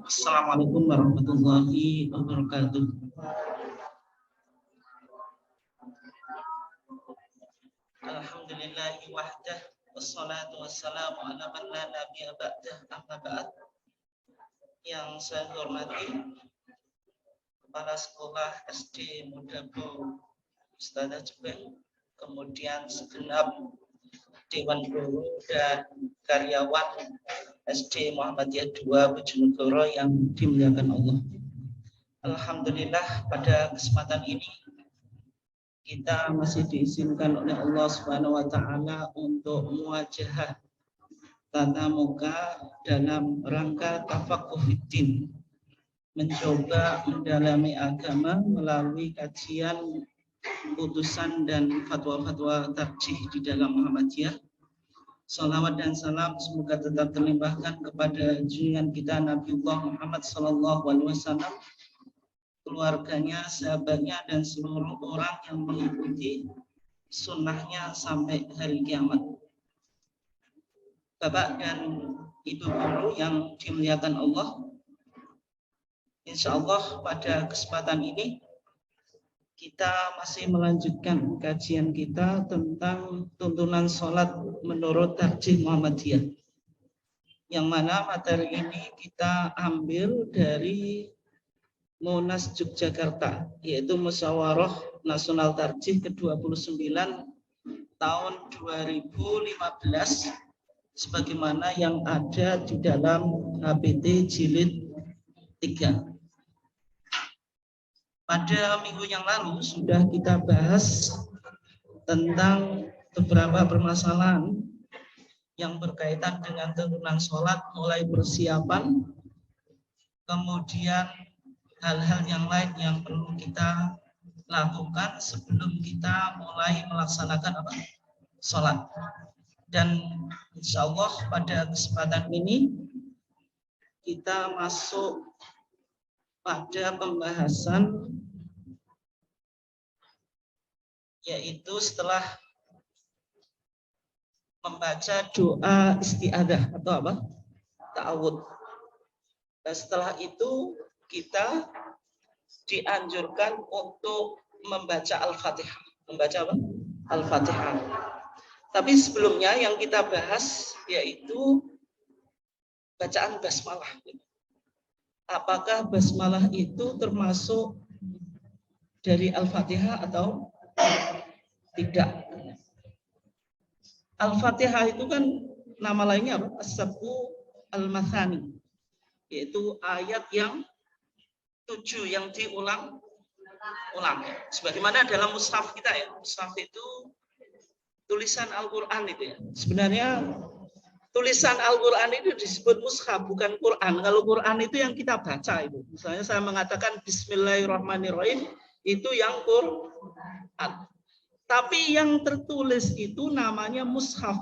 Assalamualaikum warahmatullahi wabarakatuh. Alhamdulillahi wahdah wassalatu wassalamu ala man la nabiyya ba'dah amma ba'd. Yang saya hormati Kepala Sekolah SD Mudabu Ustadzah Jebeng, kemudian segenap Dewan Guru dan karyawan SD Muhammadiyah 2 Bojonegoro yang dimuliakan Allah. Alhamdulillah pada kesempatan ini kita masih diizinkan oleh Allah Subhanahu wa taala untuk muwajahah tatap muka dalam rangka tafaqquh fiddin, mencoba mendalami agama melalui kajian putusan dan fatwa-fatwa tarjih di dalam Muhammadiyah. Salawat dan salam semoga tetap terlimpahkan kepada junjungan kita Nabiullah Muhammad SAW, keluarganya, sahabatnya, dan seluruh orang yang mengikuti sunnahnya sampai hari kiamat. Bapak dan Ibu guru yang dimuliakan Allah, insya Allah pada kesempatan ini kita masih melanjutkan kajian kita tentang tuntunan sholat menurut tarjih Muhammadiyah, yang mana materi ini kita ambil dari Munas Yogyakarta, yaitu Musyawarah Nasional Tarjih ke-29 tahun 2015, sebagaimana yang ada di dalam HPT Jilid 3. Pada minggu yang lalu sudah kita bahas tentang beberapa permasalahan yang berkaitan dengan tuntunan sholat, mulai persiapan, kemudian hal-hal yang lain yang perlu kita lakukan sebelum kita mulai melaksanakan sholat. Dan insya Allah pada kesempatan ini kita masuk pada pembahasan, yaitu setelah membaca doa isti'adzah atau apa? Ta'awud. Dan setelah itu kita dianjurkan untuk membaca Al-Fatihah. Membaca apa? Al-Fatihah. Tapi sebelumnya yang kita bahas yaitu bacaan basmalah. Apakah basmalah itu termasuk dari Al-Fatihah atau tidak? Al-Fatihah itu kan nama lainnya apa? As-Sab'u Al-Mathani, yaitu ayat yang 7 yang diulang-ulang. Sebagaimana dalam mushaf kita ya, mushaf itu tulisan Al-Quran itu ya. Sebenarnya tulisan Al-Quran itu disebut mushaf, bukan Quran. Kalau Quran itu yang kita baca itu. Misalnya saya mengatakan Bismillahirrahmanirrahim, itu yang Quran. Tapi yang tertulis itu namanya mushaf.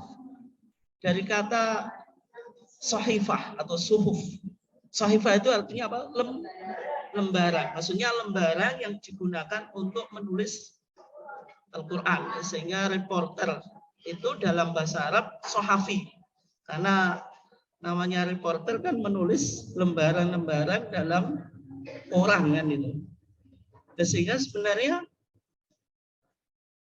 Dari kata sahifah atau suhuf. Sahifah itu artinya apa? Lembaran. Maksudnya lembaran yang digunakan untuk menulis Al-Quran. Sehingga reporter itu dalam bahasa Arab sohafi. Karena namanya reporter kan menulis lembaran-lembaran dalam koran kan itu. Dan sehingga sebenarnya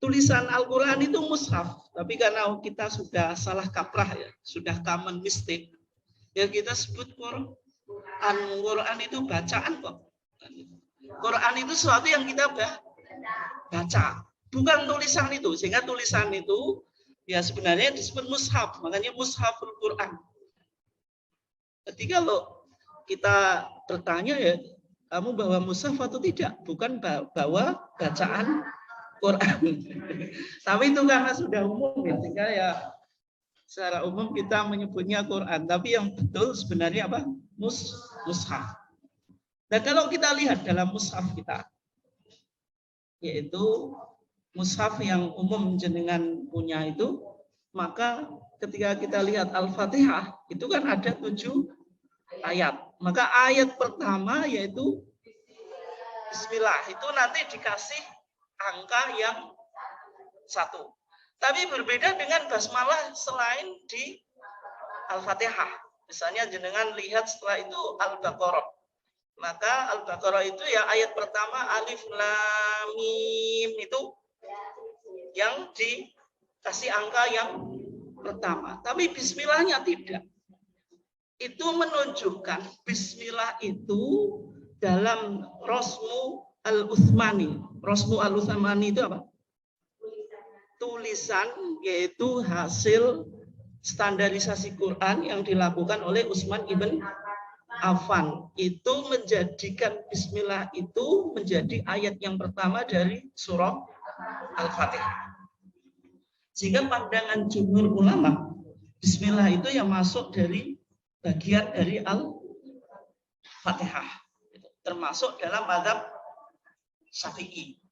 tulisan Al-Quran itu mushaf, tapi karena kita sudah salah kaprah ya, sudah common mistake, ya kita sebut Quran. Quran itu bacaan kok. Quran itu sesuatu yang kita baca, bukan tulisan itu. Sehingga tulisan itu ya sebenarnya disebut mushaf, makanya mushaful Quran. Jadi kalau kita bertanya ya, kamu bawa mushaf atau tidak? Bukan bawa bacaan Quran. Tapi itu karena sudah umum ya, sehingga ya secara umum kita menyebutnya Quran. Tapi yang betul sebenarnya apa? Mushaf. Dan kalau kita lihat dalam mushaf kita, yaitu mushaf yang umum jenengan punya itu, maka ketika kita lihat Al-Fatihah, itu kan ada 7 ayat. Maka ayat pertama yaitu Bismillah, itu nanti dikasih angka yang 1. Tapi berbeda dengan basmalah selain di Al-Fatihah. Misalnya jenengan lihat setelah itu Al-Baqarah. Maka Al-Baqarah itu ya ayat pertama alif lam mim itu yang dikasih angka yang pertama. Tapi bismillahnya tidak. Itu menunjukkan bismillah itu dalam Rasmu Al-Utsmani. Rasmu Al-Utsmani itu apa? Tulisan, yaitu hasil standarisasi Quran yang dilakukan oleh Utsman ibn Affan. Itu menjadikan bismillah itu menjadi ayat yang pertama dari surah Al-Fatihah. Sehingga pandangan jumhur ulama, bismillah itu yang masuk dari bagian dari Al-Fatihah, termasuk dalam mazhab Syafi'i.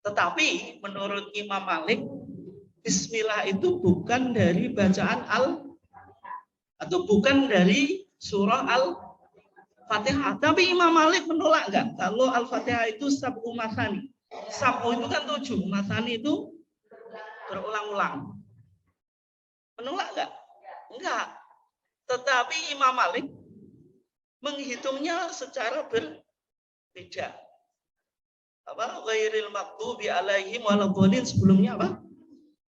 Tetapi menurut Imam Malik, bismillah itu bukan dari bacaan atau bukan dari surah Al-Fatihah. Tapi Imam Malik menolak enggak kalau Al-Fatihah itu sab'u masani. Sab'u itu kan 7, masani itu berulang-ulang. Menolak enggak? Enggak. Tetapi Imam Malik menghitungnya secara berbeda. Apa? Ghairil maghdubi alaihim waladhdallin, sebelumnya apa?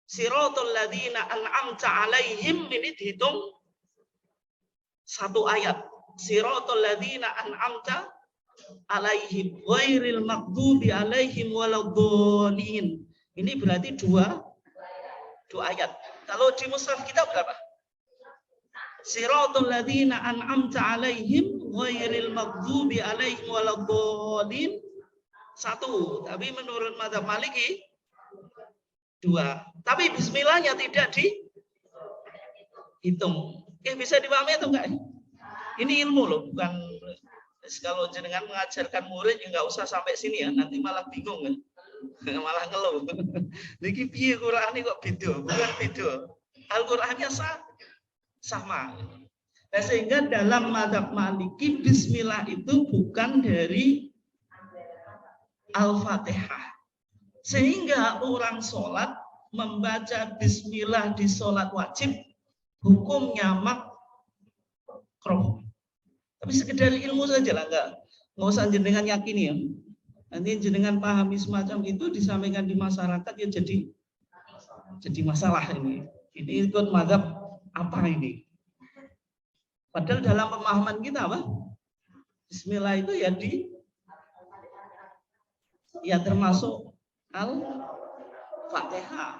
Siratal ladzina an'amta alaihim, ini dihitung satu ayat. Siratal ladzina an'amta alaihim ghairil maghdubi alaihim waladhdallin. Ini berarti dua ayat. Kalau di mushaf kita berapa? Siratal ladzina an'amta alaihim ghairil maghdubi alaihim waladhdallin. Satu, tapi menurut mazhab Maliki 2. Tapi bismillahnya tidak dihitung. Bisa dipahami atau enggak? Ini ilmu loh, bukan kalau jenengan mengajarkan murid ya enggak usah sampai sini ya, nanti malah bingung kan. Malah ngeluh. Niki piye Qur'ane kok beda? Bukan beda. Al-Qur'annya sama. Nah, sehingga dalam mazhab Maliki bismillah itu bukan dari Al-Fatihah. Sehingga orang sholat membaca bismillah di sholat wajib hukumnya makruh. Tapi sekedar ilmu saja lah, nggak usah jenengan yakini ya. Nanti jenengan pahami semacam itu disampaikan di masyarakat ya jadi masalah ini. Ini ikut mazhab apa ini? Padahal dalam pemahaman kita apa? Bismillah itu ya termasuk Al-Fatihah.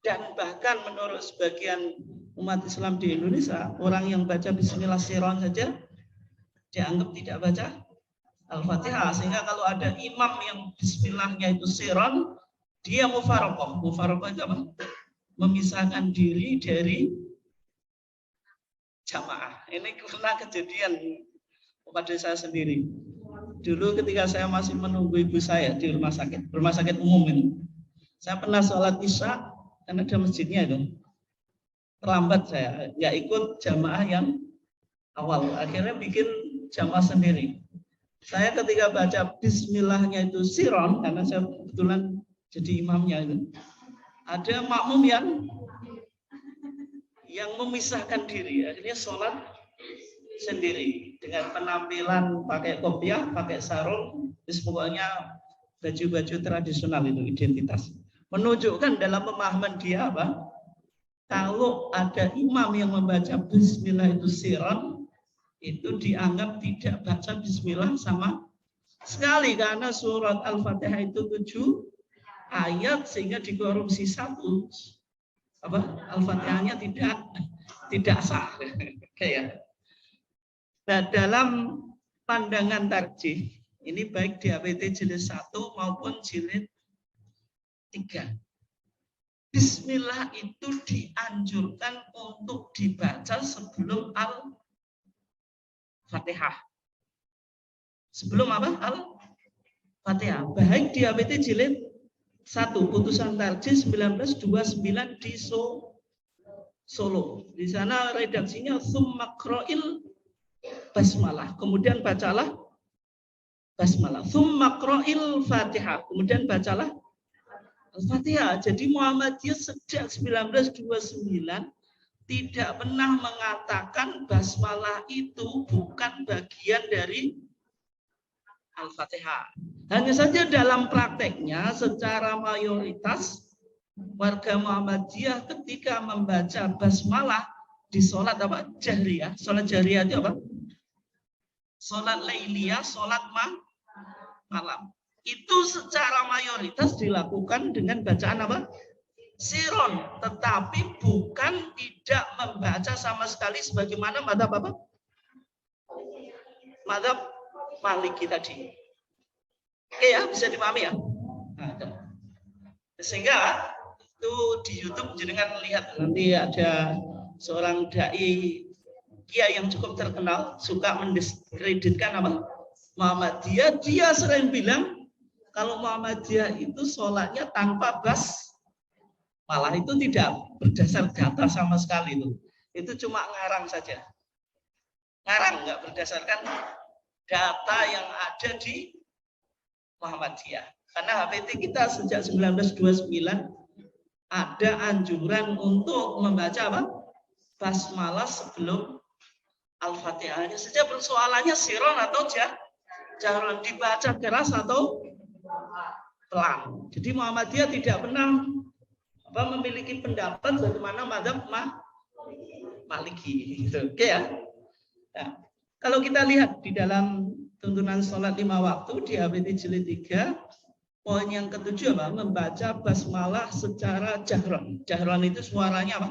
Dan bahkan menurut sebagian umat Islam di Indonesia, orang yang baca bismillah siron saja dianggap tidak baca Al-Fatihah. Sehingga kalau ada imam yang bismillahnya itu siron, dia mufaraqah. Mufaraqah itu apa? Memisahkan diri dari jamaah. Ini pernah kejadian pada saya sendiri. Dulu ketika saya masih menunggu ibu saya di rumah sakit umum ini. Saya pernah sholat isya, karena ada masjidnya itu. Terlambat saya, nggak ikut jamaah yang awal. Akhirnya bikin jamaah sendiri. Saya ketika baca bismillahnya itu siron, karena saya kebetulan jadi imamnya itu. Ada makmum yang memisahkan diri. Akhirnya sholat sendiri dengan penampilan pakai kopiah, pakai sarung, pokoknya baju-baju tradisional itu identitas. Menunjukkan dalam pemahaman dia apa? Kalau ada imam yang membaca bismillah itu siron, itu dianggap tidak baca bismillah sama sekali karena surat Al-Fatihah itu 7 ayat sehingga dikorupsi 1. Al-Fatihahnya tidak sah. Kayak. Nah, dalam pandangan tarjih, ini baik di APT jilid 1 maupun jilid 3. Bismillah itu dianjurkan untuk dibaca sebelum Al-Fatihah. Sebelum apa? Al-Fatihah. Baik di APT jilid 1, putusan tarjih 1929 di Solo. Di sana redaksinya summa qra'il basmalah, kemudian bacalah basmalah. Tsumma qra'il Fatihah, kemudian bacalah Al-Fatihah. Jadi Muhammadiyah sejak 1929 tidak pernah mengatakan basmalah itu bukan bagian dari Al-Fatihah. Hanya saja dalam prakteknya secara mayoritas warga Muhammadiyah ketika membaca basmalah di sholat apa? Jahriyah. Sholat jahriyah itu apa? Sholat lailiyah, sholat malam. Itu secara mayoritas dilakukan dengan bacaan apa? Siron, tetapi bukan tidak membaca sama sekali sebagaimana madzhab apa? Madzhab Maliki tadi. Oke ya, bisa dipahami ya? Nah, sehingga itu di YouTube jenengan lihat nanti ada seorang dai kiai yang cukup terkenal suka mendiskreditkan apa? Muhammadiyah. Dia sering bilang kalau Muhammadiyah itu sholatnya tanpa malah itu tidak berdasar data sama sekali itu cuma ngarang saja, ngarang nggak berdasarkan data yang ada di Muhammadiyah. Karena HPT kita sejak 1929 ada anjuran untuk membaca apa? Basmalah sebelum Al-Fatihahnya saja. Persoalannya siron atau jaron, dibaca keras atau pelan. Jadi Muhammadiyah tidak pernah memiliki pendapat bagaimana madzhab Maliki. Gitu. Oke ya. Nah, kalau kita lihat di dalam tuntunan sholat 5 waktu di HPT jilid 3, poin yang ketujuh apa? Membaca basmalah secara jahron. Jahron itu suaranya apa?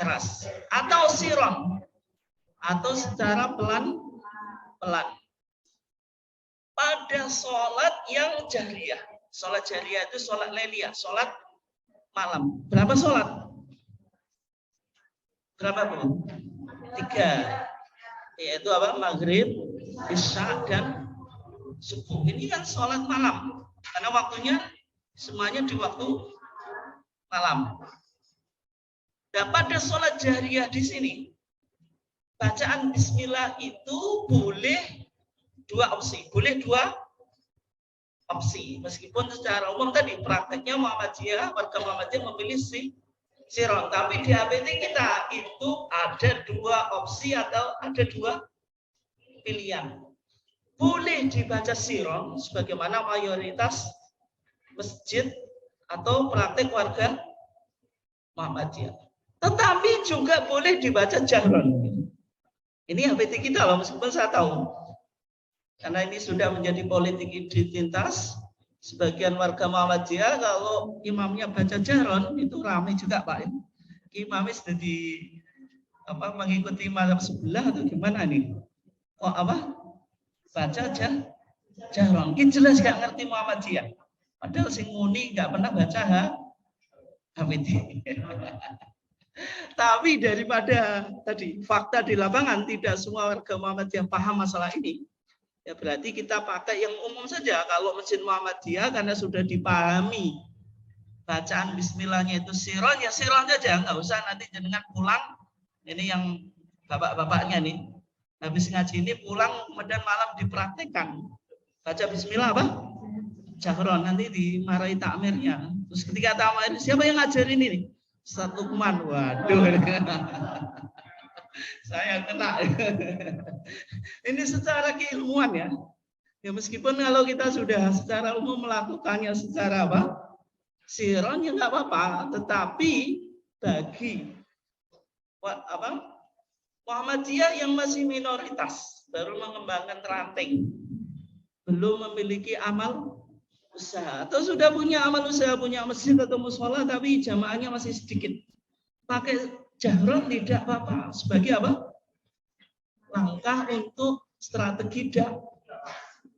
Keras. Atau siron. Atau secara pelan-pelan. Pada sholat yang jahriyah. Sholat jahriyah itu sholat lailiyah. Sholat malam. Berapa sholat? Berapa Bu? 3. Yaitu apa? Maghrib, isya, dan subuh. Ini kan sholat malam. Karena waktunya semuanya di waktu malam. Dan pada sholat jahriyah di sini, bacaan bismillah itu boleh 2 opsi. Boleh 2 opsi. Meskipun secara umum tadi prakteknya Muhammadiyah, warga Muhammadiyah memilih siron. Tapi di HPT kita itu ada 2 opsi atau ada 2 pilihan. Boleh dibaca siron sebagaimana mayoritas masjid atau praktek warga Muhammadiyah. Tetapi juga boleh dibaca jahron. Ini HPT kita loh, meskipun saya tahu. Karena ini sudah menjadi politik identitas, sebagian warga Muhammadiyah kalau imamnya baca jahron itu ramai juga Pak. Imamnya sudah mengikuti mazhab sebelah atau gimana nih? Kok baca jahron? Kita jelas gak ngerti Muhammadiyah. Padahal sing muni nggak pernah baca HPT. Tapi daripada tadi fakta di lapangan tidak semua warga Muhammadiyah paham masalah ini. Ya berarti kita pakai yang umum saja. Kalau Masjid Muhammadiyah karena sudah dipahami bacaan bismillahnya itu siron, ya siron saja. Nggak usah nanti jenengan pulang. Ini yang bapak-bapaknya nih. Habis ngaji ini pulang kemudian malam dipraktekkan. Baca bismillah apa? Jahron, nanti dimarahi takmirnya. Terus ketika takmir, siapa yang ngajarin ini? Ustaz Lukman. Waduh. Saya kena. Ini secara keilmuan ya. Ya meskipun kalau kita sudah secara umum melakukannya secara apa? Siron ya nggak apa-apa. Tetapi bagi Muhammadiyah yang masih minoritas, baru mengembangkan ranting, belum memiliki amal usaha, atau sudah punya amal usaha, punya masjid atau musola, tapi jamaahnya masih sedikit, pakai jahron tidak apa-apa sebagai apa? Langkah untuk strategi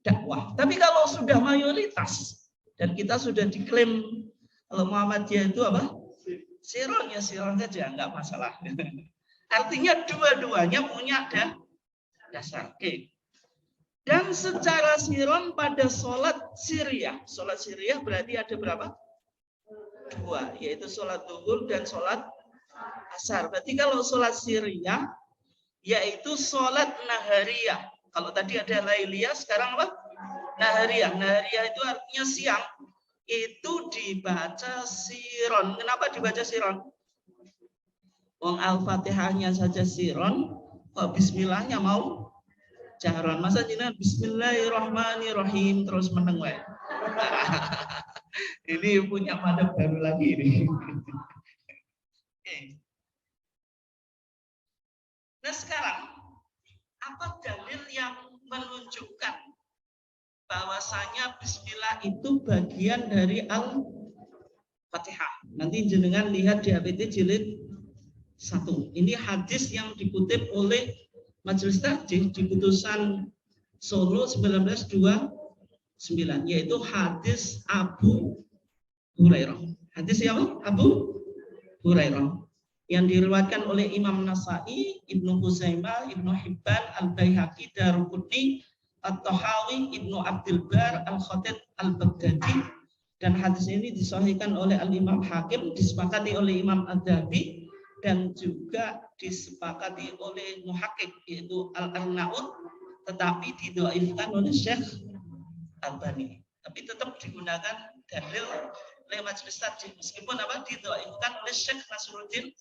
dakwah. Tapi kalau sudah mayoritas dan kita sudah diklaim kalau Muhammadiyah itu apa? Siron ya siron saja, nggak masalah. Artinya dua-duanya punya dasar. Oke. Dan secara siron pada sholat siriyah. Sholat siriyah berarti ada berapa? 2, yaitu sholat zuhur dan sholat asar. Berarti kalau sholat siriyah yaitu sholat nahariyah. Kalau tadi ada lailiyah, sekarang apa? Nahariyah. Nahariyah itu artinya siang. Itu dibaca siron. Kenapa dibaca siron? Wong Al-Fatihahnya saja siron, kok bismillahnya mau jahron. Masa jenengan bismillahirrahmanirrahim terus meneng wae. Ini punya madhab baru lagi ini. Oke. Nah sekarang apa dalil yang menunjukkan bahwasanya bismillah itu bagian dari Al-Fatihah? Nanti jenengan lihat di HPT jilid 1. Ini hadis yang dikutip oleh Majelis Tarjih di putusan Solo 1929, yaitu hadis Abu Hurairah. Hadis siapa? Abu Hurairah yang diriwayatkan oleh Imam Nasai, Ibnu Huzaimah, Ibnu Hibban, Al-Baihaqi, Daruqutni, At-Tahawi, Ibnu Abdul Bar, Al-Khatib, Al-Baghdadi, dan hadis ini disahihkan oleh Al-Imam Hakim, disepakati oleh Imam Adzabi, dan juga disepakati oleh muhakkik yaitu Al-Arnaud, tetapi didhaifkan oleh Syekh Albani. Tapi tetap digunakan dalil oleh Majelis Tarjih meskipun didhaifkan oleh Syekh Nasruddin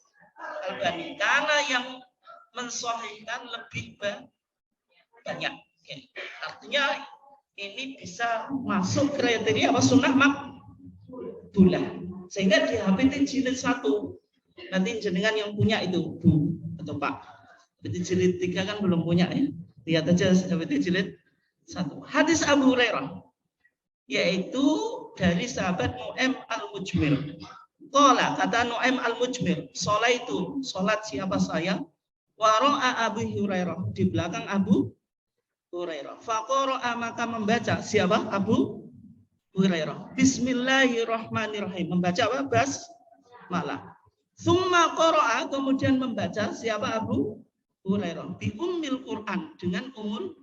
Albani karena yang mensahihkan lebih banyak. Oke. Artinya ini bisa masuk kriteria sunnah makbulah. Sehingga di HPT jilid 1 nanti jenengan yang punya itu Bu atau Pak. HPT jilid 3 kan belum punya ya. Lihat aja HPT jilid 1. Hadis Abu Hurairah yaitu dari sahabat Nu'aim Al-Mujmir. Qala, kata Nu'aim Al-Mujmir, salat siapa saya? Wara'a Abu Hurairah, di belakang Abu Hurairah. Faqara'a, maka membaca siapa? Abu Hurairah. Bismillahirrahmanirrahim. Membaca apa? Basmalah. Summa qara'a, kemudian membaca siapa? Abu Hurairah. Bi ummil Quran, dengan umul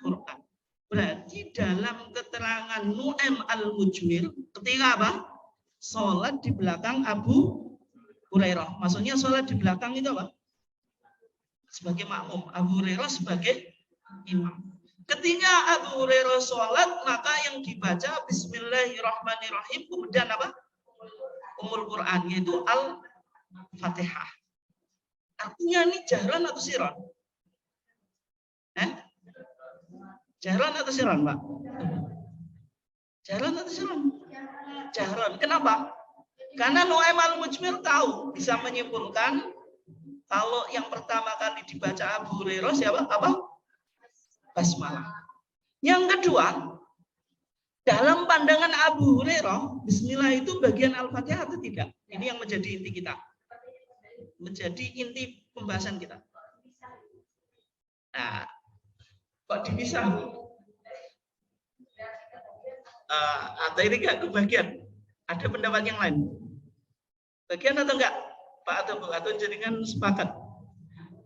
Quran. Berarti dalam keterangan Nu'aim Al-Mujmir ketika apa? Sholat di belakang Abu Hurairah. Maksudnya sholat di belakang itu apa? Sebagai makmum. Abu Hurairah sebagai imam. Ketika Abu Hurairah sholat, maka yang dibaca Bismillahirrahmanirrahim. Kemudian apa? Ummul Quran, yaitu Al-Fatihah. Artinya ini jahran atau siron? Jahran atau siron, Pak? Jahran atau siron? Jahran. Kenapa? Karena Nu'aim Al-Mujmir tahu, bisa menyimpulkan kalau yang pertama kali dibaca Abu Hurairah siapa? Apa? Basmalah. Yang kedua, dalam pandangan Abu Hurairah, Bismillah itu bagian Al-Fatihah atau tidak? Ini yang menjadi inti kita. Menjadi inti pembahasan kita. Nah, kok dipisah? Atau ini enggak kebagian? Ada pendapat yang lain? Bagian atau enggak? Pak atau Bu? Atau jenengan sepakat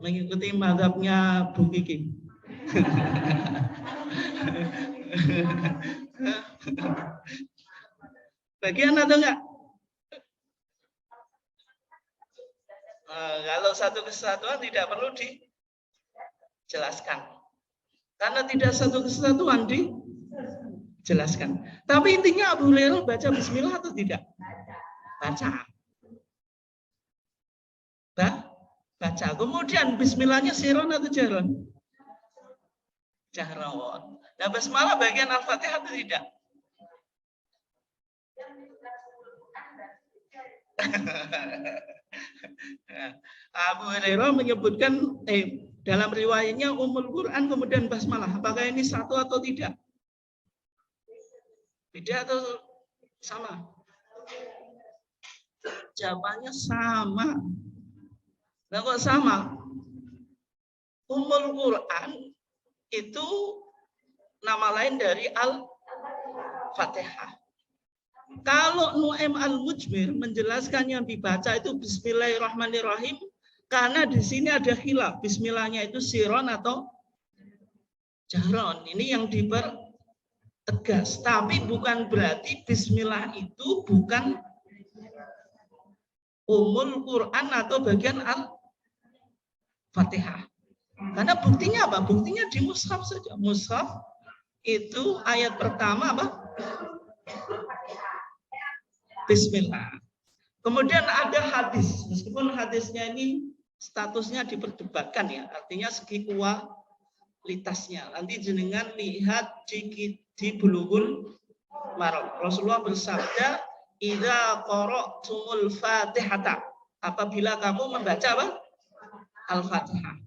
mengikuti mazhabnya Bu Kiki? Bagian atau enggak? Kalau satu kesatuan tidak perlu dijelaskan. Karena tidak satu kesatuan dijelaskan. Tapi intinya Abu Hurairah baca Bismillah atau tidak? Baca. Baca. Kemudian Bismillahnya siron atau jahron? Jahron. Nah, basmalah bagian Al-Fatihah atau tidak? Abu Hurairah menyebutkan dalam riwayatnya Ummul Quran kemudian basmalah. Apakah ini satu atau tidak? Beda atau sama? Jawabannya sama. Nah, kok sama? Ummul Quran itu nama lain dari Al-Fatihah. Kalau Nu'aim Al-Mujmir menjelaskan yang dibaca itu Bismillahirrahmanirrahim, karena di sini ada khilaf. Bismillahnya itu siron atau jahron. Ini yang dipertegas. Tapi bukan berarti Bismillah itu bukan Ummul Quran atau bagian Al-Fatihah. Karena buktinya apa? Buktinya di mushaf saja. Mushaf itu ayat pertama apa? Bismillah. Kemudian ada hadis, meskipun hadisnya ini statusnya diperdebatkan ya, artinya segi kualitasnya. Nanti jenengan lihat di Bulughul Maram. Rasulullah bersabda, "Idza qara'tumul Fatihata." Apabila kamu membaca apa? Al-Fatihah.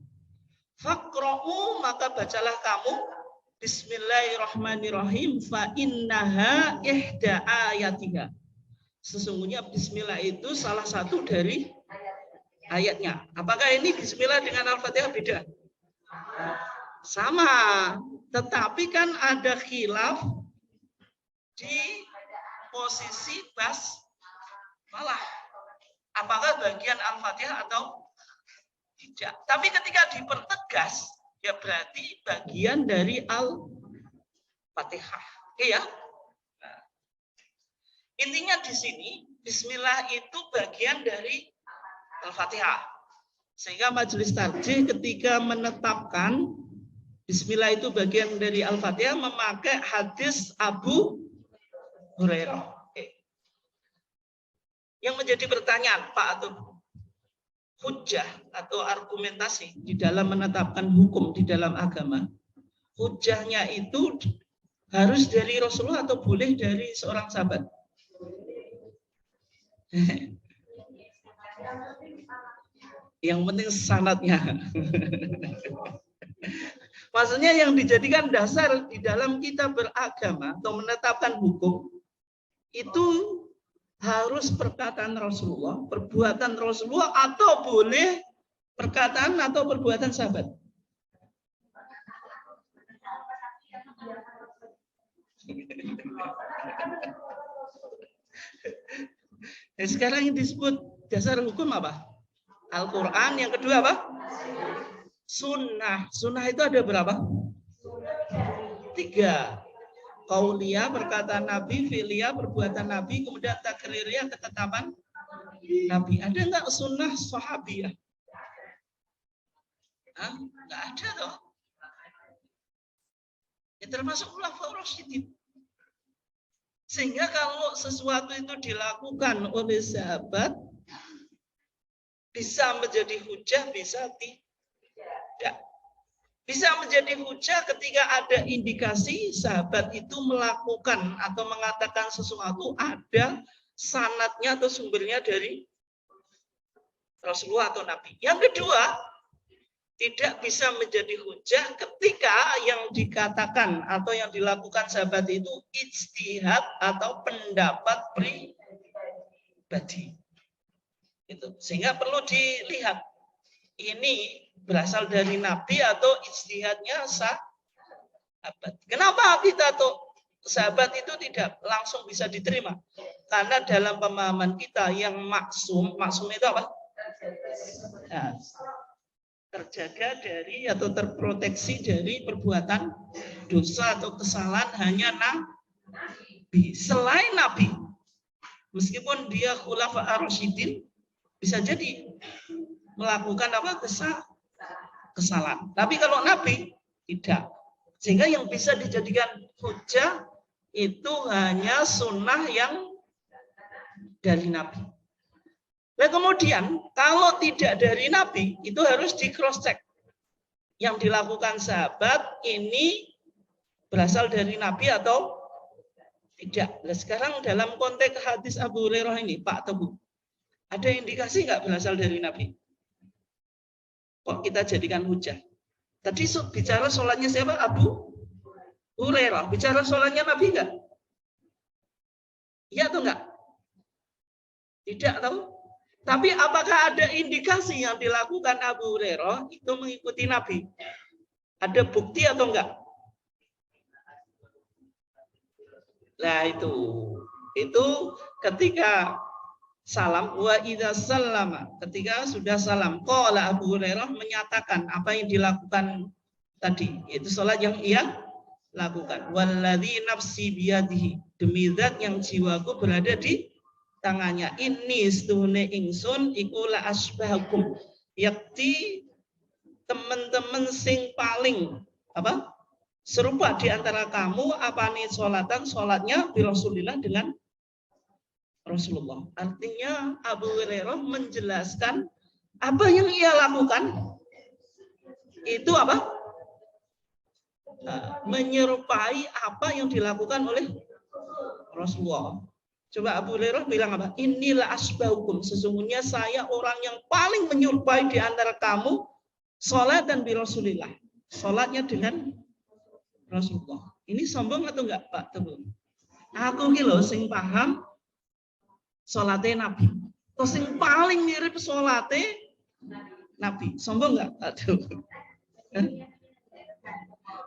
Faqra'u, maka bacalah kamu Bismillahirrahmanirrahim fa innaha ihda ayatiha. Sesungguhnya bismillah itu salah satu dari ayatnya. Apakah ini bismillah dengan Al-Fatihah beda? Sama, tetapi kan ada khilaf di posisi basmalah. Apakah bagian Al-Fatihah atau tidak? Tapi ketika dipertegas, ya berarti bagian dari Al-Fatihah. Oke ya? Nah, intinya di sini, bismillah itu bagian dari Al-Fatihah. Sehingga majelis tarjih ketika menetapkan bismillah itu bagian dari Al-Fatihah memakai hadis Abu Hurairah. Oke. Yang menjadi pertanyaan, Pak Atub, hujjah atau argumentasi di dalam menetapkan hukum di dalam agama, hujjahnya itu harus dari Rasulullah atau boleh dari seorang sahabat? Yang penting sanadnya. Maksudnya yang dijadikan dasar di dalam kita beragama atau menetapkan hukum itu harus perkataan Rasulullah, perbuatan Rasulullah, atau boleh perkataan atau perbuatan sahabat. Sekarang yang disebut dasar hukum apa? Al-Quran. Yang kedua apa? Sunnah. Sunnah itu ada berapa? 3. Qauliyah, perkataan Nabi, fi'liyah, perbuatan Nabi, kemudian takririyah, ketetapan Nabi. Ada enggak sunnah sahabiyah? Enggak ada toh. Ya, termasuk khulafaur rasyidin. Sehingga kalau sesuatu itu dilakukan oleh sahabat, bisa menjadi hujah, bisa tidak. Bisa menjadi hujah ketika ada indikasi sahabat itu melakukan atau mengatakan sesuatu ada sanadnya atau sumbernya dari Rasulullah atau Nabi. Yang kedua, tidak bisa menjadi hujah ketika yang dikatakan atau yang dilakukan sahabat itu ijtihad atau pendapat pribadi. Itu. Sehingga perlu dilihat ini berasal dari Nabi atau ijtihadnya sahabat. Kenapa kita atau sahabat itu tidak langsung bisa diterima? Karena dalam pemahaman kita yang maksum itu apa? Nah, terjaga dari atau terproteksi dari perbuatan dosa atau kesalahan hanya Nabi. Selain Nabi, meskipun dia khulafaur rasyidin, bisa jadi melakukan apa? Kesalahan. Tapi kalau Nabi tidak. Sehingga yang bisa dijadikan hujah itu hanya sunnah yang dari Nabi. Nah kemudian kalau tidak dari Nabi itu harus di cross check. Yang dilakukan sahabat ini berasal dari Nabi atau tidak. Nah sekarang dalam konteks hadis Abu Hurairah ini Pak Tebu, ada indikasi nggak berasal dari Nabi? Kok kita jadikan hujah? Tadi bicara sholatnya siapa? Abu Hurairah. Bicara sholatnya Nabi enggak? Iya atau enggak? Tidak tahu. Tapi apakah ada indikasi yang dilakukan Abu Hurairah itu mengikuti Nabi? Ada bukti atau enggak? Nah itu ketika salam wa idza sallama, ketika sudah salam qala Abu Hurairah menyatakan apa yang dilakukan tadi, yaitu salat yang ia lakukan. Walladzi nafsi biyadihi, demi zat yang jiwaku berada di tangannya. Inni stuhune ingsun iku la asbahukum, yakti teman-teman sing paling apa? Serupa di antara kamu apa nih salatnya bi Rasulillah dengan Rasulullah. Artinya Abu Hurairah menjelaskan apa yang ia lakukan itu apa? Menyerupai apa yang dilakukan oleh Rasulullah. Coba Abu Hurairah bilang apa? Inilah asbahukum. Sesungguhnya saya orang yang paling menyerupai di antara kamu sholat dan bi Rasulillah. Sholatnya dengan Rasulullah. Ini sombong atau enggak Pak Teguh? Aku ki lho sing paham sholatnya Nabi. Terus yang paling mirip sholatnya Nabi. Sombong enggak Pak Teguh?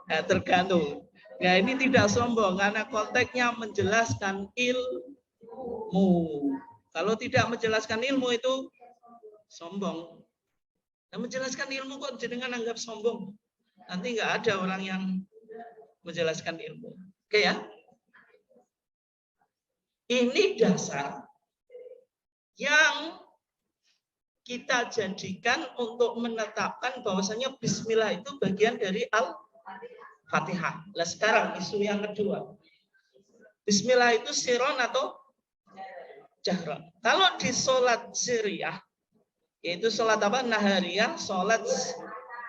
Nah, tergantung. Ya ini tidak sombong karena konteksnya menjelaskan ilmu. Kalau tidak menjelaskan ilmu itu sombong. Nah, menjelaskan ilmu kok jenengan anggap sombong? Nanti nggak ada orang yang menjelaskan ilmu. Oke ya? Ini dasar yang kita jadikan untuk menetapkan bahwasanya bismillah itu bagian dari Al-Fatihah. Nah sekarang isu yang kedua. Bismillah itu siron atau jahron? Kalau di sholat siriyah, yaitu sholat apa? Nahariyah, sholat